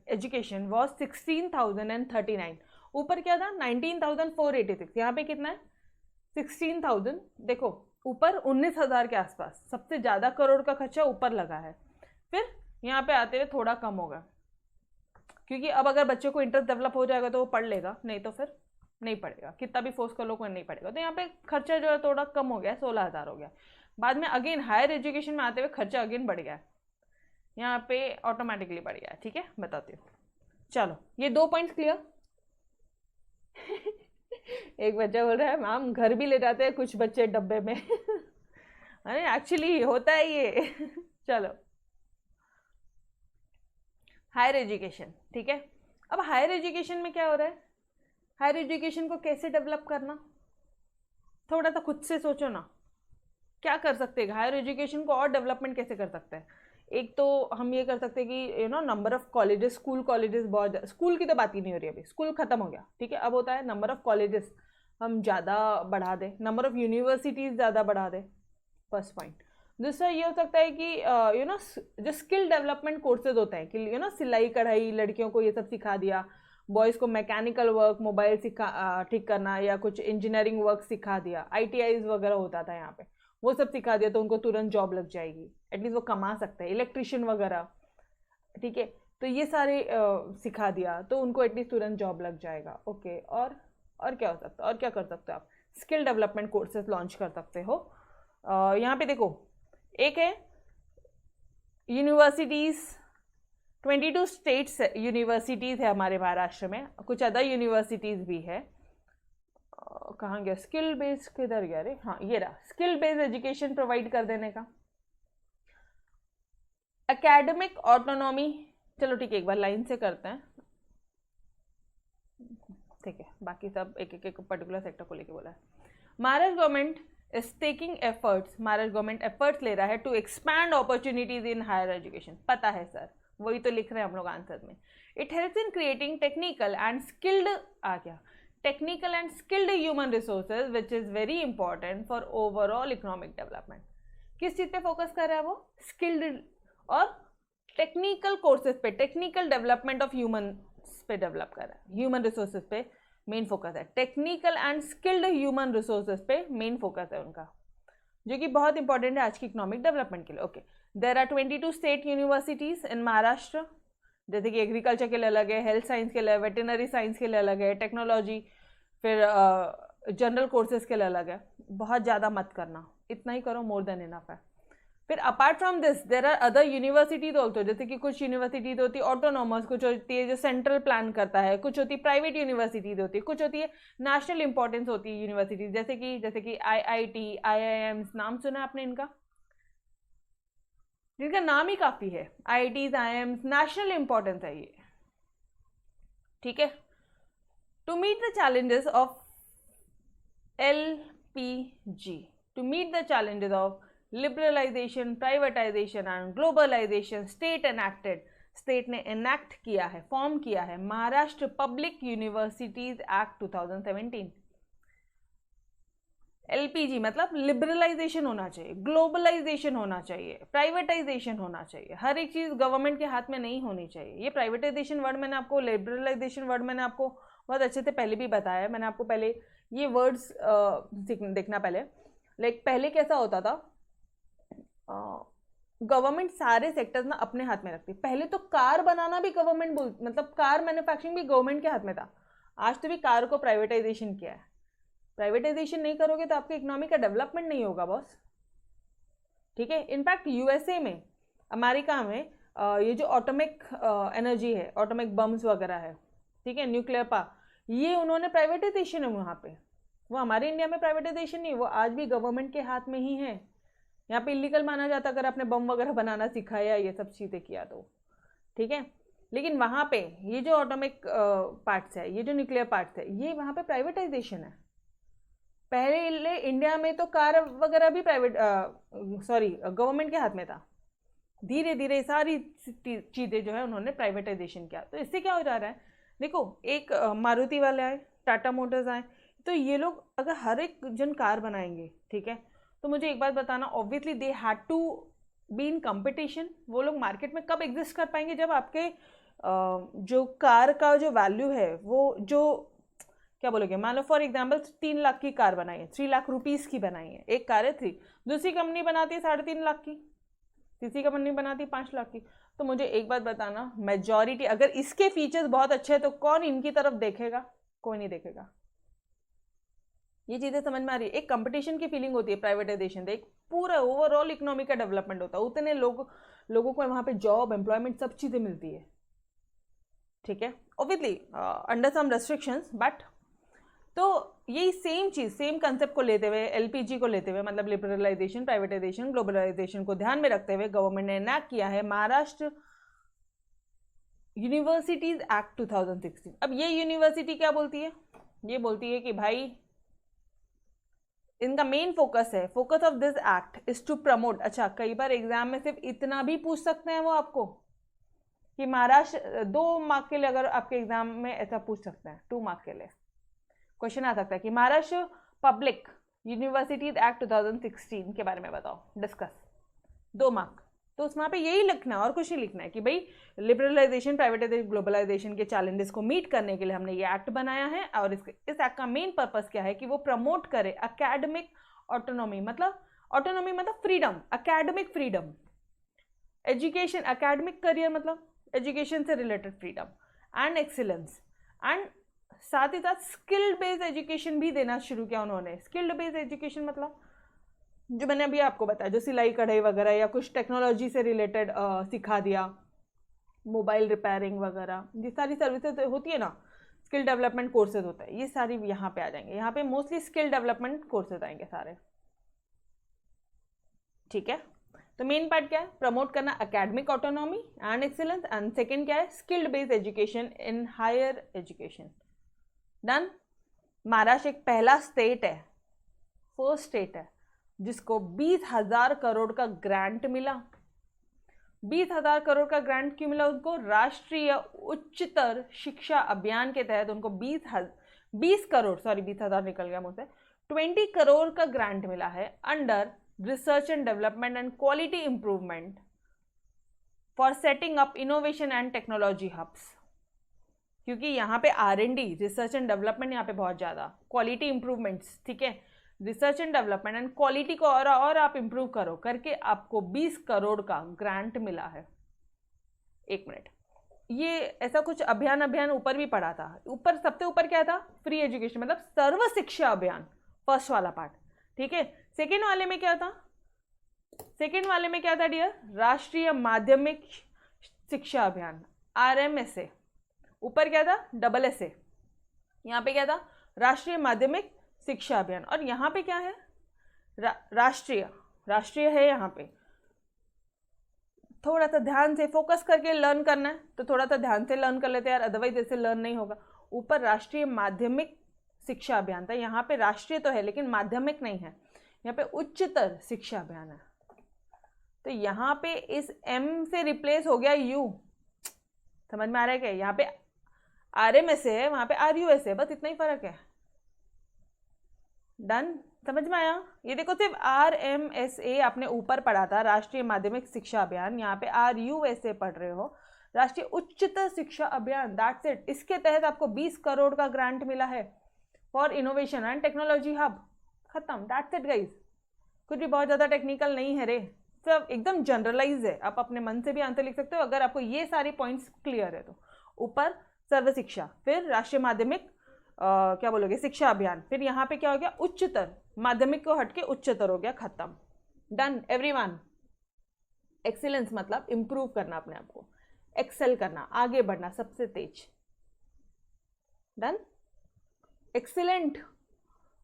A: education was 16,039, ऊपर क्या था 19,486, यहाँ पे कितना है 16,000, देखो ऊपर 19,000 के आसपास, सबसे ज़्यादा करोड़ का खर्चा ऊपर लगा है। फिर यहाँ पे आते हुए थोड़ा कम होगा, क्योंकि अब अगर बच्चे को इंटरेस्ट डेवलप हो जाएगा तो वो पढ़ लेगा, नहीं तो फिर नहीं पढ़ेगा, कितना भी फोर्स कर लो कोई नहीं पढ़ेगा, तो यहाँ पे खर्चा जो है थोड़ा कम हो गया, 16,000 हो गया। बाद में अगेन हायर एजुकेशन में आते हुए खर्चा अगेन बढ़ गया, यहाँ पे ऑटोमेटिकली बढ़ गया। ठीक है, बताती हूँ, चलो ये 2 पॉइंट्स क्लियर। एक बच्चा बोल रहा है मैम घर भी ले जाते हैं कुछ बच्चे डब्बे में। अरे एक्चुअली होता है ये। चलो हायर एजुकेशन, ठीक है, अब हायर एजुकेशन में क्या हो रहा है, हायर एजुकेशन को कैसे डेवलप करना, थोड़ा सा खुद से सोचो ना, क्या कर सकते हैं हायर एजुकेशन को और डेवलपमेंट कैसे कर सकते हैं। एक तो हम ये कर सकते हैं कि number of colleges, school colleges, बहुत, स्कूल की तो बात ही नहीं हो रही अभी, स्कूल खत्म हो गया, ठीक है, अब होता है नंबर ऑफ कॉलेजेस हम ज़्यादा बढ़ा दें, नंबर ऑफ यूनिवर्सिटीज़ ज़्यादा बढ़ा दें, फर्स्ट पॉइंट। दूसरा ये हो सकता है कि जो स्किल डेवलपमेंट कोर्सेज होते हैं कि सिलाई कढ़ाई लड़कियों को ये सब सिखा दिया, बॉयज़ को मैकेनिकल वर्क, मोबाइल ठीक करना या कुछ इंजीनियरिंग वर्क सिखा दिया, ITIs वगैरह होता था यहाँ पे, वो सब सिखा दिया तो उनको तुरंत जॉब लग जाएगी, एटलीस्ट वो कमा सकते हैं, इलेक्ट्रिशियन वगैरह, ठीक है, तो ये सारे सिखा दिया तो उनको एटलीस्ट तुरंत जॉब लग जाएगा। ओके, और क्या हो सकता है, और क्या कर सकते हो आप, स्किल डेवलपमेंट कोर्सेज लॉन्च कर सकते हो। यहाँ पे देखो, एक है यूनिवर्सिटीज़, 22 स्टेट्स यूनिवर्सिटीज़ है हमारे महाराष्ट्र में, कुछ अदर यूनिवर्सिटीज़ भी है, कहाँ गया, स्किल बेस्ड किधर गया रे, हाँ ये रहा, स्किल बेस्ड एजुकेशन प्रोवाइड कर देने का, एकेडमिक ऑटोनॉमी, चलो ठीक है एक बार लाइन से करते हैं, ठीक है, बाकी सब एक पर्टिकुलर सेक्टर को लेके बोला है। Maharashtra government is taking efforts, Maharashtra government efforts ले रहा है to expand opportunities in higher education, पता है सर, वही तो लिख रहे हैं हम लोग आंसर में। It helps in creating technical and skilled, आ गया, technical and skilled human resources which is very important for overall economic development. किस चीज़ पे फोकस कर रहा है वो, स्किल्ड और टेक्निकल कोर्सेज पे, टेक्निकल डेवलपमेंट ऑफ ह्यूमन पे डेवलप कर रहा है, ह्यूमन रिसोर्सेज पे मेन फोकस है। Technical and skilled human resources पे मेन फोकस है उनका, जो कि बहुत इंपॉर्टेंट है आज की इकोनॉमिक डेवलपमेंट के लिए। Okay, there are 22 state universities in Maharashtra, जैसे कि एग्रीकल्चर के लिए अलग है, हेल्थ साइंस के लिए, वेटरनरी साइंस के लिए अलग है, टेक्नोलॉजी, फिर जनरल कोर्सेज के लिए अलग है। बहुत ज़्यादा मत करना, इतना ही करो, मोर देन इनफ है। फिर apart from this there are other universities also, जैसे कि कुछ यूनिवर्सिटीज होती है ऑटोनॉमस, कुछ होती है जो सेंट्रल प्लान करता है, कुछ होती है प्राइवेट यूनिवर्सिटीज होती है, कुछ होती है नेशनल इंपॉर्टेंस होती है यूनिवर्सिटीज, जैसे कि IIT, IIMs, नाम सुना आपने इनका, जिनका नाम ही काफी है, IITs, IIMs, नेशनल इंपॉर्टेंस है ये, ठीक है। To meet the challenges of LPG, to meet the challenges of liberalisation, privatisation and globalisation, state ने एनैक्ट किया है, फॉर्म किया है Maharashtra public universities act 2017। LPG मतलब लिबरलाइजेशन होना चाहिए, ग्लोबलाइजेशन होना चाहिए, प्राइवेटाइजेशन होना चाहिए, हर एक चीज गवर्नमेंट के हाथ में नहीं होनी चाहिए। ये प्राइवेटाइजेशन वर्ड मैंने आपको, लिबरलाइजेशन वर्ड मैंने आपको बहुत अच्छे से पहले भी बताया है, मैंने आपको पहले ये वर्ड्स देखना पहले। लाइक पहले कैसा होता था, गवर्नमेंट सारे सेक्टर्स ना अपने हाथ में रखती। पहले तो कार बनाना भी गवर्नमेंट मतलब कार मैन्युफैक्चरिंग भी गवर्नमेंट के हाथ में था। आज तो भी कार को प्राइवेटाइजेशन किया है। प्राइवेटाइजेशन नहीं करोगे तो आपकी इकोनॉमी का डेवलपमेंट नहीं होगा बॉस, ठीक है। इनफैक्ट USA में, अमेरिका में ये जो ऑटोमिक एनर्जी है, ऑटोमिक बम्स वगैरह है, ठीक है, न्यूक्लियर पावर, ये उन्होंने प्राइवेटाइजेशन है वहाँ पे। वो हमारे इंडिया में प्राइवेटाइजेशन नहीं, वो आज भी गवर्नमेंट के हाथ में ही है। यहाँ पे इलीगल माना जाता अगर आपने बम वगैरह बनाना सिखाया, ये सब चीज़ें किया तो, ठीक है। लेकिन वहाँ पे ये जो ऑटोमिक पार्ट्स है, ये जो न्यूक्लियर पार्ट्स है, ये वहाँ पे प्राइवेटाइजेशन है। पहले इंडिया में तो कार वगैरह भी गवर्नमेंट के हाथ में था। धीरे धीरे सारी चीज़ें जो है उन्होंने प्राइवेटाइजेशन किया। तो इससे क्या हो जा रहा है, देखो एक मारुति वाले आए, टाटा मोटर्स आए, तो ये लोग अगर हर एक जन कार बनाएंगे, ठीक है, तो मुझे एक बात बताना, obviously they had to be in competition. वो लोग मार्केट में कब एग्जिस्ट कर पाएंगे, जब आपके जो कार का जो वैल्यू है, वो जो क्या बोलोगे, मान लो फॉर एग्जाम्पल 3 लाख की कार बनाई है, 3 लाख रुपीज़ की बनाई है, एक कार है 3, दूसरी कंपनी बनाती है 3.5 लाख की, तीसरी कंपनी बनाती है 5 लाख की। तो मुझे एक बात बताना, मेजॉरिटी अगर इसके फीचर्स बहुत अच्छे हैं तो कौन इनकी तरफ देखेगा, कोई नहीं देखेगा। ये चीज़ें समझ में आ रही है। एक कंपटीशन की फीलिंग होती है प्राइवेटाइजेशन से, एक पूरा ओवरऑल इकोनॉमी का डेवलपमेंट होता है, उतने लोगों को वहाँ पे जॉब, एम्प्लॉयमेंट, सब चीज़ें मिलती है, ठीक है, obviously under some restrictions, but तो यही सेम चीज़, सेम कंसेप्ट को लेते हुए, LPG को लेते हुए, मतलब लिबरलाइजेशन, प्राइवेटाइजेशन, ग्लोबलाइजेशन को ध्यान में रखते हुए गवर्नमेंट ने एनैक्ट किया है महाराष्ट्र यूनिवर्सिटीज एक्ट 2016। अब ये यूनिवर्सिटी क्या बोलती है, ये बोलती है कि भाई इनका मेन फोकस है, focus of this act is to promote. अच्छा, कई बार एग्जाम में सिर्फ इतना भी पूछ सकते हैं वो आपको कि महाराष्ट्र 2 मार्क के लिए, अगर आपके एग्जाम में ऐसा पूछ सकते हैं, 2 मार्क के लिए क्वेश्चन आ सकता है कि महाराष्ट्र पब्लिक यूनिवर्सिटीज एक्ट 2016 के बारे में बताओ, डिस्कस, 2 मार्क। तो उसमें पे यही लिखना है और कुछ नहीं लिखना है कि भाई लिबरलाइजेशन, प्राइवेटाइजेशन, ग्लोबलाइजेशन के चैलेंजेस को मीट करने के लिए हमने ये एक्ट बनाया है। और इस एक्ट का मेन पर्पस क्या है कि वो प्रमोट करे एकेडमिक ऑटोनॉमी, मतलब freedom, academic freedom, education, academic career मतलब एजुकेशन से related freedom and excellence, and साथ ही साथ स्किल्ड बेस्ड एजुकेशन भी देना शुरू किया उन्होंने। स्किल्ड बेस्ड एजुकेशन मतलब जो मैंने अभी आपको बताया, जो सिलाई कढ़ाई वगैरह या कुछ टेक्नोलॉजी से रिलेटेड सिखा दिया, मोबाइल रिपेयरिंग वगैरह, ये सारी सर्विसेज होती है ना, स्किल डेवलपमेंट कोर्सेज होता है, ये सारी यहाँ पे आ जाएंगे। यहाँ पे मोस्टली स्किल डेवलपमेंट कोर्सेज आएंगे सारे, ठीक है। तो मेन पार्ट क्या है, प्रमोट करना academic autonomy and excellence, and second क्या है, skilled based education in higher education. Done. Maharashtra एक पहला स्टेट है, फर्स्ट स्टेट है जिसको 20,000 करोड़ का ग्रांट मिला। 20,000 करोड़ का ग्रांट क्यों मिला उनको, राष्ट्रीय उच्चतर शिक्षा अभियान के तहत उनको 20 करोड़ का ग्रांट मिला है under research and development and quality improvement for setting up innovation and technology hubs. क्योंकि यहाँ पे R&D, रिसर्च एंड डेवलपमेंट यहाँ पे बहुत ज़्यादा, क्वालिटी इंप्रूवमेंट्स, ठीक है, research and development and quality को और आप इंप्रूव करो करके आपको 20 करोड़ का ग्रांट मिला है। एक मिनट, ये ऐसा कुछ अभियान ऊपर भी पड़ा था, ऊपर सबसे ऊपर क्या था, फ्री एजुकेशन, मतलब सर्व शिक्षा अभियान, फर्स्ट वाला पार्ट, ठीक है। सेकेंड वाले में क्या था, सेकेंड वाले में क्या था डियर, राष्ट्रीय माध्यमिक शिक्षा अभियान, RMSA, ऊपर क्या था, SS, यहाँ पे क्या था, राष्ट्रीय माध्यमिक शिक्षा अभियान, और यहाँ पे क्या है, राष्ट्रीय है। यहाँ पे थोड़ा सा ध्यान से फोकस करके लर्न करना है, तो थोड़ा सा ध्यान से लर्न कर लेते हैं यार, अदरवाइज ऐसे लर्न नहीं होगा। ऊपर राष्ट्रीय माध्यमिक शिक्षा अभियान था, यहाँ पे राष्ट्रीय तो है लेकिन माध्यमिक नहीं है, यहाँ पे उच्चतर शिक्षा अभियान है। तो यहाँ पे इस M से रिप्लेस हो गया U, समझ में आ रहा है क्या, यहाँ पे RMSA है, वहाँ पे RUS है, बस इतना ही फर्क है। डन, समझ में आया। ये देखो सिर्फ RMSA आपने ऊपर पढ़ा था, राष्ट्रीय माध्यमिक शिक्षा अभियान, यहाँ पे RUSA पढ़ रहे हो, राष्ट्रीय उच्चतर शिक्षा अभियान, दैट्स इट। इसके तहत आपको 20 करोड़ का ग्रांट मिला है for innovation and technology hub, खत्म, दैट्स इट गाइज। कुछ भी बहुत ज़्यादा टेक्निकल नहीं है रे, सब एकदम जनरलाइज है, आप अपने मन से भी आंसर लिख सकते हो अगर आपको ये सारे पॉइंट्स क्लियर है तो। ऊपर सर्व शिक्षा, फिर राष्ट्रीय माध्यमिक क्या बोलोगे शिक्षा अभियान, फिर यहाँ पे क्या हो गया, उच्चतर, माध्यमिक को हटके उच्चतर हो गया, खत्म, डन एवरीवन। एक्सीलेंस मतलब इंप्रूव करना अपने आप को, एक्सेल करना, आगे बढ़ना, सबसे तेज, डन, एक्सीलेंट,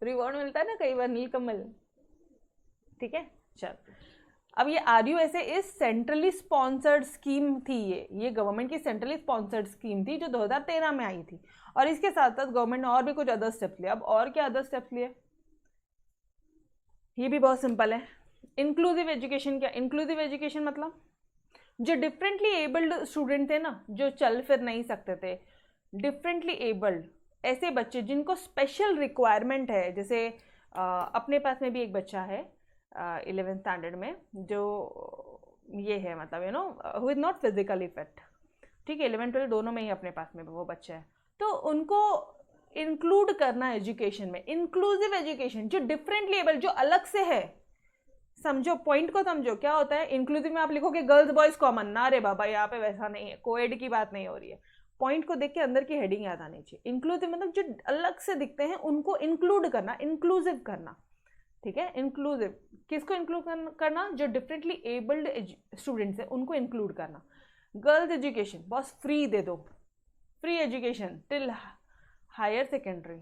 A: रिवॉर्ड मिलता है ना कई बार, नीलकमल, ठीक है। चल, अब ये RUSA इस सेंट्रली स्पॉन्सर्ड स्कीम थी, ये गवर्नमेंट की सेंट्रली स्पॉन्सर्ड स्कीम थी जो 2013 में आई थी, और इसके साथ साथ गवर्नमेंट ने और भी कुछ अदर स्टेप्स लिए। अब और क्या अदर स्टेप्स लिए, ये भी बहुत सिंपल है। इंक्लूसिव एजुकेशन, क्या इंक्लूसिव एजुकेशन मतलब जो डिफरेंटली एबल्ड स्टूडेंट थे ना, जो चल फिर नहीं सकते थे, डिफरेंटली एबल्ड, ऐसे बच्चे जिनको स्पेशल रिक्वायरमेंट है, जैसे अपने पास में भी एक बच्चा है 11th स्टैंडर्ड में, जो ये है मतलब you know who is not physically fit, ठीक है, 11 12 दोनों में ही अपने पास में वो बच्चा है, तो उनको इंक्लूड करना एजुकेशन में, इंक्लूसिव एजुकेशन, जो डिफरेंटली एबल, जो अलग से है। समझो पॉइंट को, समझो क्या होता है। इंक्लूसिव में आप लिखोगे गर्ल्स बॉयज कॉमन, ना रे बाबा, यहाँ पे वैसा नहीं है, कोएड की बात नहीं हो रही है। पॉइंट को देख के अंदर की हेडिंग याद आनी चाहिए। इंक्लूसिव मतलब जो अलग से दिखते हैं उनको इंक्लूड करना, इंक्लूसिव करना, ठीक है। इंक्लूसिव किसको इंक्लूड करना, जो डिफरेंटली एबल्ड स्टूडेंट्स हैं उनको इंक्लूड करना। गर्ल्स एजुकेशन बस फ्री दे दो, free education till higher secondary,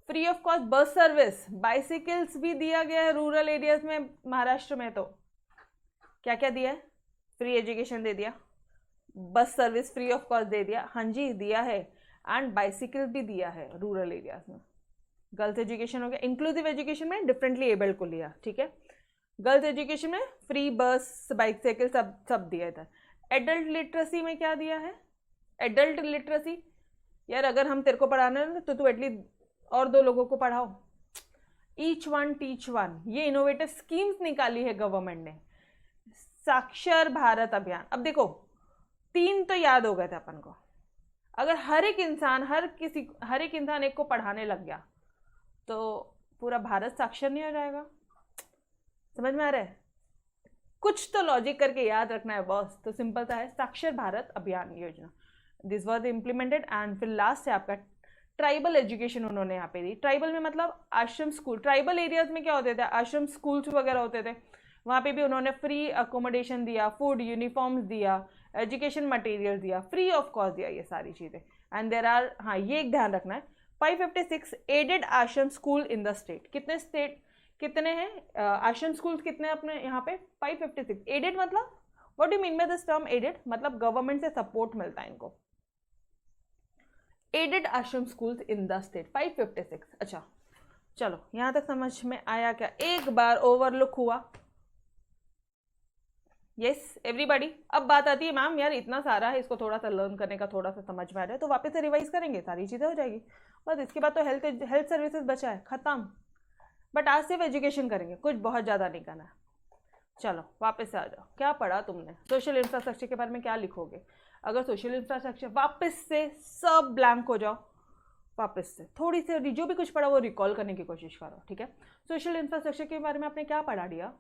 A: free of cost bus service, bicycles भी दिया गया है रूरल एरियाज में, महाराष्ट्र में तो क्या क्या दिया है, फ्री एजुकेशन दे दिया, bus service free of cost दे दिया, हाँ जी दिया है, एंड बाइसिकल भी दिया है रूरल एरियाज में। गर्ल्स एजुकेशन हो गया। इंक्लूसिव एजुकेशन में डिफरेंटली एबल्ड को लिया, ठीक है। गर्ल्स एजुकेशन में फ्री बस बाइसाइकिल सब दिया था। एडल्ट लिटरेसी में क्या दिया है, एडल्ट लिटरेसी, यार अगर हम तेरे को पढ़ाना है तो तू एटलीस्ट और 2 लोगों को पढ़ाओ। ईच वन टीच वन, ये इनोवेटिव स्कीम्स निकाली है गवर्नमेंट ने। साक्षर भारत अभियान, अब देखो 3 तो याद हो गए थे अपन को। अगर हर एक इंसान एक को पढ़ाने लग गया तो पूरा भारत साक्षर नहीं हो जाएगा। समझ में आ रहा है, कुछ तो लॉजिक करके याद रखना है बॉस। तो सिंपल सा है, साक्षर भारत अभियान योजना, दिस वाज इम्प्लीमेंटेड। एंड फिर लास्ट है आपका ट्राइबल एजुकेशन, उन्होंने यहाँ पे दी। ट्राइबल में मतलब आश्रम स्कूल, ट्राइबल एरियाज में क्या होते थे, आश्रम स्कूल्स वगैरह होते थे, वहाँ पे भी उन्होंने फ्री अकोमोडेशन दिया, फूड यूनिफॉर्म्स दिया, एजुकेशन मटेरियल दिया, फ्री ऑफ कॉस्ट दिया, ये सारी चीज़ें। एंड देर आर, हाँ ये एक ध्यान रखना है, 556 एडेड आश्रम स्कूल इन द स्टेट। कितने हैं आश्रम स्कूल्स, कितने अपने यहाँ पे 556। एडेड मतलब what do mean by this term aided, मतलब गवर्नमेंट से सपोर्ट मिलता है इनको। एडेड आश्रम स्कूल्स इन द स्टेट 556। अच्छा चलो यहाँ तक समझ में आया क्या, एक बार ओवरलुक हुआ। Yes everybody. अब बात आती है मैम यार इतना सारा है, इसको थोड़ा सा लर्न करने का थोड़ा सा समझ में आ रहा है, तो वापस से रिवाइज करेंगे, सारी चीज़ें हो जाएगी बस। इसके बाद तो हेल्थ सर्विसेज बचा है, खत्म। बट आज सिर्फ एजुकेशन करेंगे, कुछ बहुत ज़्यादा नहीं करना है। चलो वापस से आ जाओ, क्या पढ़ा तुमने, सोशल इंफ्रास्ट्रक्चर के बारे में क्या लिखोगे। अगर सोशल इंफ्रास्ट्रक्चर, वापस से सब ब्लैंक हो जाओ, वापस से थोड़ी सी जो भी कुछ पढ़ा वो रिकॉल करने की कोशिश करो, ठीक है। सोशल इंफ्रास्ट्रक्चर के बारे में आपने क्या पढ़ा दिया?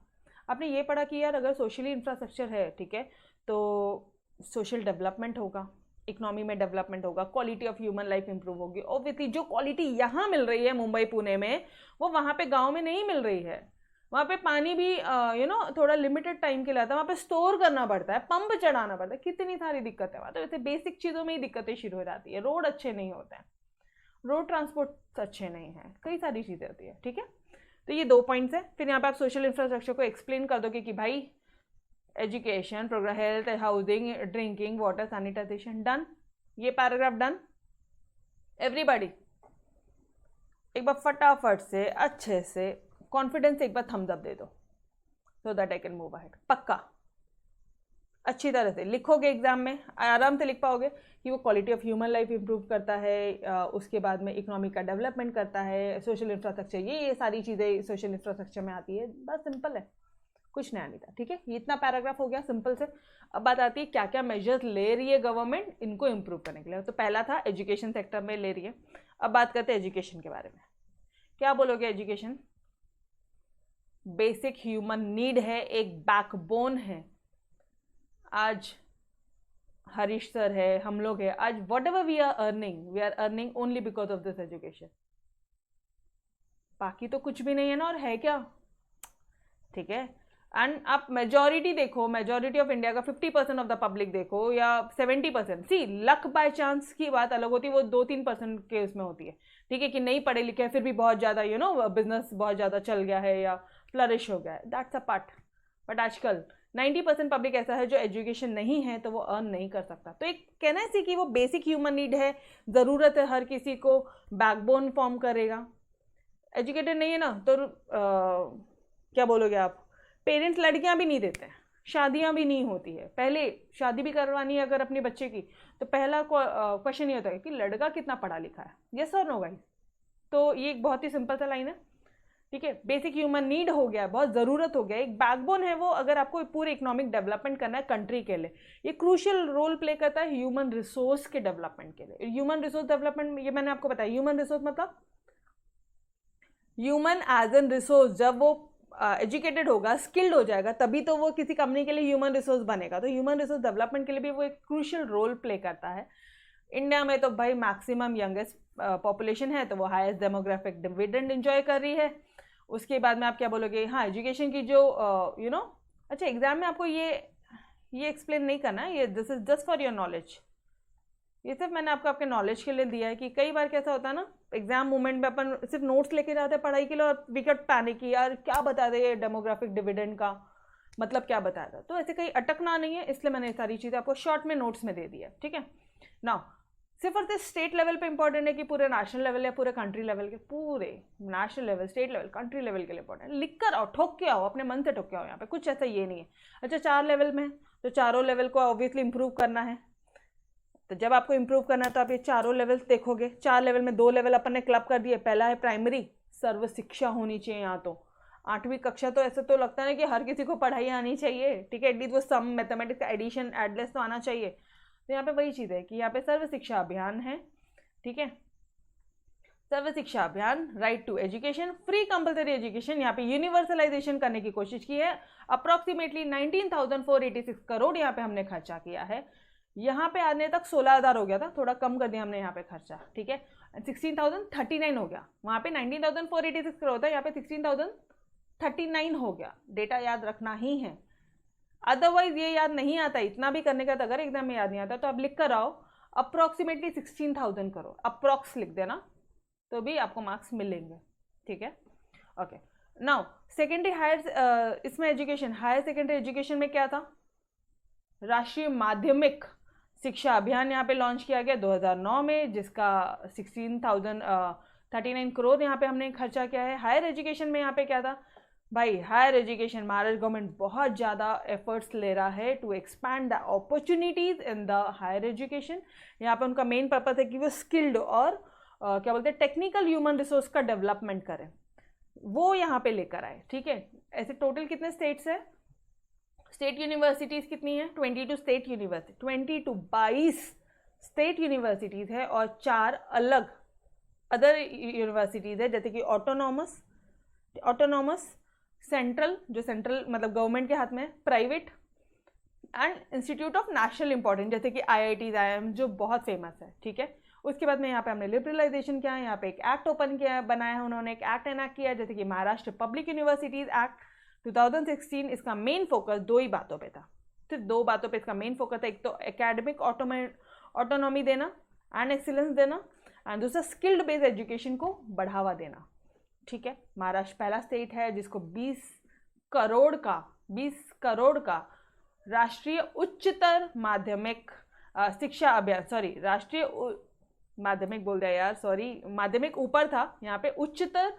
A: आपने ये पढ़ा कि यार अगर सोशली इंफ्रास्ट्रक्चर है, ठीक है, तो सोशल डेवलपमेंट होगा, इकोनॉमी में डेवलपमेंट होगा, quality of human life improve होगी। ऑब्वियसली जो क्वालिटी यहाँ मिल रही है मुंबई पुणे में, वो वहाँ पे गाँव में नहीं मिल रही है। वहाँ पे पानी भी थोड़ा लिमिटेड टाइम के लिए आता है, वहाँ पे स्टोर करना पड़ता है, पंप चढ़ाना पड़ता है, कितनी सारी दिक्कतें हैं। तो वैसे बेसिक चीज़ों में ही दिक्कतें शुरू हो जाती है। रोड अच्छे नहीं होते हैं, रोड ट्रांसपोर्ट अच्छे नहीं हैं, कई सारी चीज़ें होती है, ठीक है। तो ये 2 पॉइंट्स है। फिर यहाँ पे आप सोशल इंफ्रास्ट्रक्चर को एक्सप्लेन कर दोगे कि भाई education, programme, health, housing, drinking water, sanitization, done. ये पैराग्राफ डन। एवरीबॉडी एक बार फटाफट से अच्छे से कॉन्फिडेंस से एक बार थम्स अप दे दो, so that I can move ahead. पक्का अच्छी तरह से लिखोगे, एग्जाम में आराम से लिख पाओगे कि वो quality of human life improve करता है, उसके बाद में इकोनॉमी का डेवलपमेंट करता है, सोशल इंफ्रास्ट्रक्चर, ये सारी चीज़ें सोशल इंफ्रास्ट्रक्चर में आती है। बस सिंपल है, कुछ नया नहीं था, ठीक है। ये इतना पैराग्राफ हो गया सिंपल से। अब बात आती है क्या क्या मेजर्स ले रही है गवर्नमेंट इनको इम्प्रूव करने के लिए। तो पहला था एजुकेशन सेक्टर में ले रही है। अब बात करते हैं एजुकेशन के बारे में। क्या बोलोगे? एजुकेशन बेसिक ह्यूमन नीड है, एक बैकबोन है। आज हरीश सर है, हम लोग है, आज whatever we are earning only because of this education. बाकी तो कुछ भी नहीं है ना, और है क्या, ठीक है। एंड आप मेजॉरिटी देखो, मेजॉरिटी ऑफ इंडिया का 50% ऑफ द पब्लिक देखो या 70%, सी लक बाय चांस की बात अलग होती है, वो 2-3% के उसमें होती है, ठीक है, कि नहीं पढ़े लिखे फिर भी बहुत ज़्यादा बिजनेस बहुत ज़्यादा चल गया है या फ्लरिश हो गया है, दैट्स अ पार्ट। बट आजकल 90% पब्लिक ऐसा है जो एजुकेशन नहीं है तो वो अर्न नहीं कर सकता। तो एक कहना है कि वो बेसिक ह्यूमन नीड है, ज़रूरत है हर किसी को, बैकबोन फॉर्म करेगा। एजुकेटेड नहीं है ना तो क्या बोलोगे आप? पेरेंट्स लड़कियां भी नहीं देते हैं, शादियां भी नहीं होती है। पहले शादी भी करवानी है अगर अपने बच्चे की, तो पहला क्वेश्चन ये होता है कि लड़का कितना पढ़ा लिखा है, यस और नो गाइस। तो ये एक बहुत ही सिंपल सा लाइन है, ठीक है। बेसिक ह्यूमन नीड हो गया, बहुत ज़रूरत हो गया, एक बैकबोन है वो। अगर आपको पूरे इकोनॉमिक डेवलपमेंट करना है कंट्री के लिए, ये क्रूशियल रोल प्ले करता है ह्यूमन रिसोर्स के डेवलपमेंट के लिए। ह्यूमन रिसोर्स डेवलपमेंट, ये मैंने आपको बताया, ह्यूमन रिसोर्स मतलब ह्यूमन एज एन रिसोर्स। जब वो एजुकेटेड होगा, स्किल्ड हो जाएगा, तभी तो वो किसी कंपनी के लिए ह्यूमन रिसोर्स बनेगा। तो ह्यूमन रिसोर्स डेवलपमेंट के लिए भी वो एक क्रूशियल रोल प्ले करता है। इंडिया में तो भाई मैक्सिमम यंगेस्ट पॉपुलेशन है, तो वो हाईएस्ट डेमोग्राफिक डिविडेंड एंजॉय कर रही है। उसके बाद में आप क्या बोलोगे? हाँ, एजुकेशन की जो अच्छा, एग्जाम में आपको ये एक्सप्लेन नहीं करना है, ये this is just for your knowledge. ये सिर्फ मैंने आपको आपके नॉलेज के लिए दिया है कि कई बार कैसा होता है ना, एग्जाम मोमेंट में अपन सिर्फ नोट्स लेके जाते हैं पढ़ाई के लिए और वी गेट पैनिक कि यार क्या बता दे डेमोग्राफिक डिविडेंड का मतलब क्या बताया था। तो ऐसे कहीं अटकना नहीं है, इसलिए मैंने सारी चीज़ें आपको शॉर्ट में नोट्स में दे दी है, ठीक है। नाउ सिर्फ और सिर्फ स्टेट लेवल पे इंपॉर्टेंट है कि पूरे नेशनल लेवल या पूरे कंट्री लेवल के? पूरे national level, state level, country level के लिए इंपॉर्टेंट है। लिख कर आओ, ठोक के आओ, अपने मन से ठोक के आओ। यहाँ पे कुछ ऐसा ये नहीं है। अच्छा, 4 लेवल में, तो चारों लेवल को ऑब्वियसली इंप्रूव करना है। तो जब आपको इंप्रूव करना है तो आप ये चारों लेवल्स देखोगे। 4 लेवल में 2 लेवल अपन ने क्लब कर दिए। पहला है प्राइमरी, सर्व शिक्षा होनी चाहिए। यहाँ तो 8वीं कक्षा तो ऐसे तो लगता है कि हर किसी को पढ़ाई आनी चाहिए, ठीक है। एटलीस्ट वो सम, मैथमेटिक्स का एडिशन, एडलेस तो आना चाहिए। तो यहाँ पे वही चीज़ है कि यहाँ पे सर्व शिक्षा अभियान है, ठीक है। Sarva Shiksha Abhiyan, right to education, free compulsory education, यहाँ पे यूनिवर्सलाइजेशन करने की कोशिश की है। अप्रॉक्सीमेटली 19,486 करोड़ यहाँ पे हमने खर्चा किया है। यहाँ पे आने तक 16,000 हो गया था, थोड़ा कम कर दिया हमने यहाँ पे खर्चा, ठीक है। 16,039 हो गया। वहाँ पे 19,486 करोड़ था, यहाँ पे 16,039 हो गया। डेटा याद रखना ही है, अदरवाइज ये याद नहीं आता। इतना भी करने का था, अगर एग्जाम में याद नहीं आता तो आप लिख कर आओ अप्रॉक्सीमेटली 16,000 करोड़, अप्रॉक्स लिख देना तो भी आपको मार्क्स मिलेंगे, ठीक है। ओके, नाउ सेकेंडरी हायर, इसमें एजुकेशन, हायर सेकेंडरी एजुकेशन में क्या था? राष्ट्रीय माध्यमिक शिक्षा अभियान यहाँ पे लॉन्च किया गया 2009 में, जिसका 16,039 करोड़ यहाँ पे हमने खर्चा किया है। हायर एजुकेशन में यहाँ पे क्या था भाई? हायर एजुकेशन, महाराष्ट्र गवर्नमेंट बहुत ज़्यादा एफर्ट्स ले रहा है to expand the opportunities in the higher education. यहाँ पे उनका मेन पर्पस है कि वो स्किल्ड और क्या बोलते हैं, टेक्निकल ह्यूमन रिसोर्स का डेवलपमेंट करें, वो यहाँ पे लेकर आए, ठीक है। ऐसे टोटल कितने स्टेट्स है? स्टेट यूनिवर्सिटीज़ कितनी है? 22 स्टेट यूनिवर्सिटी, 22 स्टेट यूनिवर्सिटीज़ है और 4 अलग अदर यूनिवर्सिटीज़ है, जैसे कि ऑटोनॉमस, सेंट्रल, जो सेंट्रल मतलब गवर्नमेंट के हाथ में है, private and institute of national importance, जैसे कि IITs, IIM जो बहुत फेमस है, ठीक है। उसके बाद में यहाँ पे हमने लिबरलाइजेशन किया है, यहाँ पे एक एक्ट ओपन किया, बनाया है उन्होंने, एक एक्ट एनैक्ट किया, जैसे कि महाराष्ट्र पब्लिक यूनिवर्सिटीज एक्ट 2016। इसका मेन फोकस 2 ही बातों पे था, सिर्फ 2 बातों पे इसका मेन फोकस था। एक तो एकेडमिक ऑटोनॉमी देना एंड एक्सीलेंस देना, एंड दूसरा स्किल्ड बेस्ड एजुकेशन को बढ़ावा देना, ठीक है। महाराष्ट्र पहला स्टेट है जिसको 20 करोड़ का राष्ट्रीय उच्चतर माध्यमिक शिक्षा अभियान, सॉरी राष्ट्रीय माध्यमिक बोल दिया यार, सॉरी माध्यमिक ऊपर था, यहाँ पे उच्चतर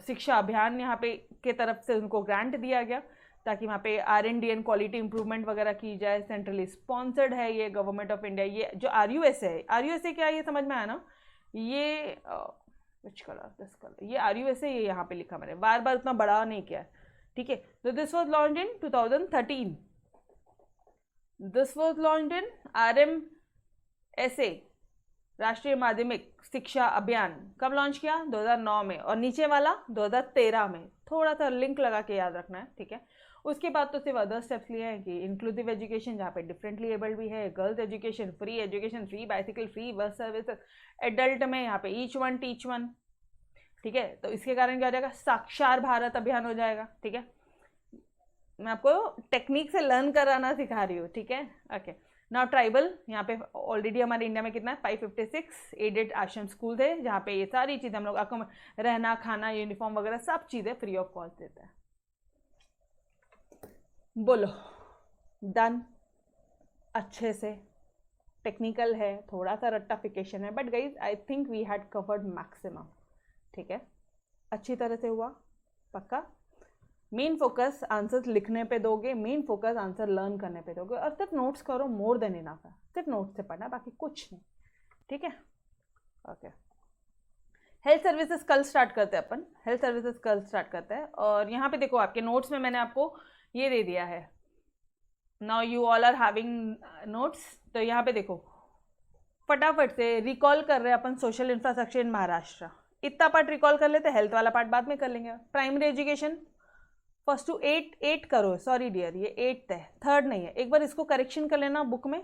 A: शिक्षा अभियान यहाँ पे के तरफ से उनको ग्रांट दिया गया, ताकि वहाँ पे R&D एंड क्वालिटी इंप्रूवमेंट वगैरह की जाए। सेंट्रली स्पॉन्सर्ड है ये गवर्नमेंट ऑफ इंडिया। ये जो RUSA है, RUSA क्या है ये समझ में आया ना, ये विच कलर, दिस कलर, ये RUSA, ये यहाँ पे लिखा मैंने, बार बार उतना बड़ा नहीं किया, ठीक है। तो this was launched in 2013, this was launched in RMSA, राष्ट्रीय माध्यमिक शिक्षा अभियान। कब लॉन्च किया? 2009 में, और नीचे वाला 2013 में। थोड़ा सा लिंक लगा के याद रखना है, ठीक है। उसके बाद तो सिर्फ अदर स्टेप्स लिए हैं कि इंक्लूसिव एजुकेशन, जहाँ पे डिफरेंटली एबल्ड भी है, girls education, free bicycle, free bus services, adult में यहाँ पे ईच वन टीच वन, ठीक है। तो इसके कारण क्या हो जाएगा? साक्षर भारत अभियान हो जाएगा, ठीक है। मैं आपको टेक्निक से लर्न कराना सिखा रही हूँ, ठीक है। ओके, नाउ ट्राइबल, यहाँ पे ऑलरेडी हमारे इंडिया में कितना है? 556 एडेड आश्रम स्कूल थे, जहाँ पे ये सारी चीज़ें हम लोग आपको रहना, खाना, यूनिफॉर्म वगैरह सब चीज़ें फ्री ऑफ कॉस्ट देते हैं। बोलो, डन? अच्छे से टेक्निकल है, थोड़ा सा रट्टाफिकेशन है, but guys I think we had covered maximum, ठीक है। अच्छी तरह से हुआ, पक्का। मेन फोकस आंसर्स लिखने पे दोगे, मेन फोकस आंसर लर्न करने पे दोगे, और सिर्फ नोट्स करो, मोर देन इनफ है, सिर्फ नोट्स से पढ़ना, बाकी कुछ नहीं, ठीक है। ओके, हेल्थ सर्विसेज कल स्टार्ट करते हैं अपन, हेल्थ सर्विसेज कल स्टार्ट करते हैं। और यहाँ पे देखो आपके नोट्स में मैंने आपको ये दे दिया है, now you all are having notes. तो यहाँ पे देखो फटाफट से रिकॉल कर रहे हैं अपन सोशल इंफ्रास्ट्रक्चर इन महाराष्ट्र, इतना पार्ट रिकॉल कर लेते हैं, हेल्थ वाला पार्ट बाद में कर लेंगे। प्राइमरी एजुकेशन फर्स्ट टू 8 करो, सॉरी डियर ये 8th है, 3rd नहीं है, एक बार इसको करेक्शन कर लेना बुक में।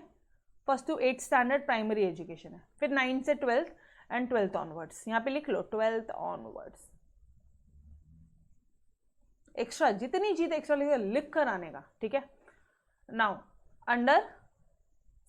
A: First to 8th standard primary education है, फिर 9th से 12th एंड 12th ऑनवर्ड्स, यहाँ पे लिख लो 12th ऑनवर्ड्स। एक्स्ट्रा जितनी चीज़ एक्स्ट्रा लिख कर आने का, ठीक है। नाउ अंडर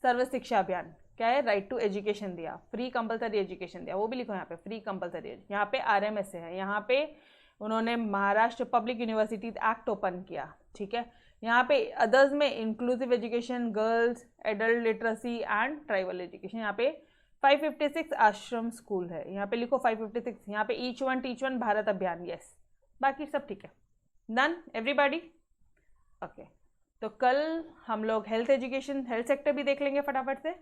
A: सर्व शिक्षा अभियान क्या है? राइट टू एजुकेशन दिया, फ्री कंपलसरी एजुकेशन दिया, वो भी लिखो यहाँ पे, फ्री कंपलसरी। यहाँ पे RMSA है, यहाँ पे उन्होंने Maharashtra public universities act open किया, ठीक है। यहाँ पे अदर्स में inclusive education, girls, adult literacy and tribal education. यहाँ पे 556 आश्रम स्कूल है, यहाँ पे लिखो 556। यहाँ पे each one teach one Bharat अभियान, यस, बाकी सब ठीक है। Done everybody? ओके, तो कल हम लोग हेल्थ एजुकेशन, हेल्थ सेक्टर भी देख लेंगे फटाफट से,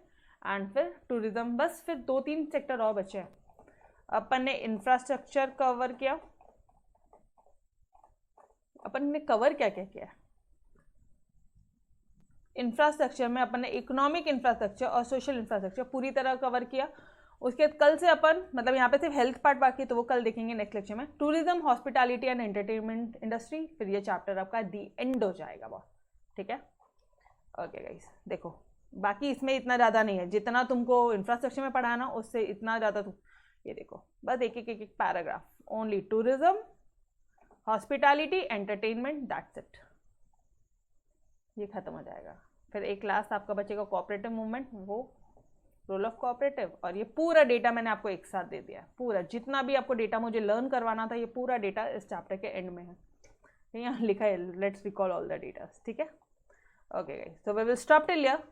A: एंड फिर टूरिज्म, बस फिर 2-3 सेक्टर और बचे हैं। अपन ने इंफ्रास्ट्रक्चर कवर किया, अपन ने कवर क्या क्या किया? इंफ्रास्ट्रक्चर में अपन ने इकोनॉमिक इंफ्रास्ट्रक्चर और सोशल इंफ्रास्ट्रक्चर पूरी तरह कवर किया। उसके बाद कल से अपन, मतलब यहाँ पे सिर्फ हेल्थ पार्ट बाकी है, तो वो कल देखेंगे नेक्स्ट लेक्चर में। Tourism, hospitality and entertainment industry, फिर ये चैप्टर आपका दी एंड हो जाएगा बहुत, ठीक है। ओके गाइस, देखो बाकी इसमें इतना ज़्यादा नहीं है, जितना तुमको इंफ्रास्ट्रक्चर में पढ़ाना उससे इतना ज़्यादा तुम ये देखो, बस एक paragraph, only tourism, hospitality, entertainment, that's it, ये खत्म हो जाएगा। फिर एक लास्ट आपका बचेगा कोऑपरेटिव मूवमेंट, वो रोल ऑफ कोऑपरेटिव, और ये पूरा डेटा मैंने आपको एक साथ दे दिया, पूरा जितना भी आपको डेटा मुझे लर्न करवाना था, ये पूरा डेटा इस चैप्टर के एंड में है, यहाँ लिखा है let's recall all the datas, ठीक है। Okay guys, so we will stop till here,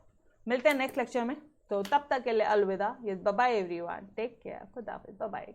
A: मिलते हैं नेक्स्ट लेक्चर में, तो तब तक के लिए अलविदा, bye bye everyone, take care, खुदा हाफिज़, बाय बाय।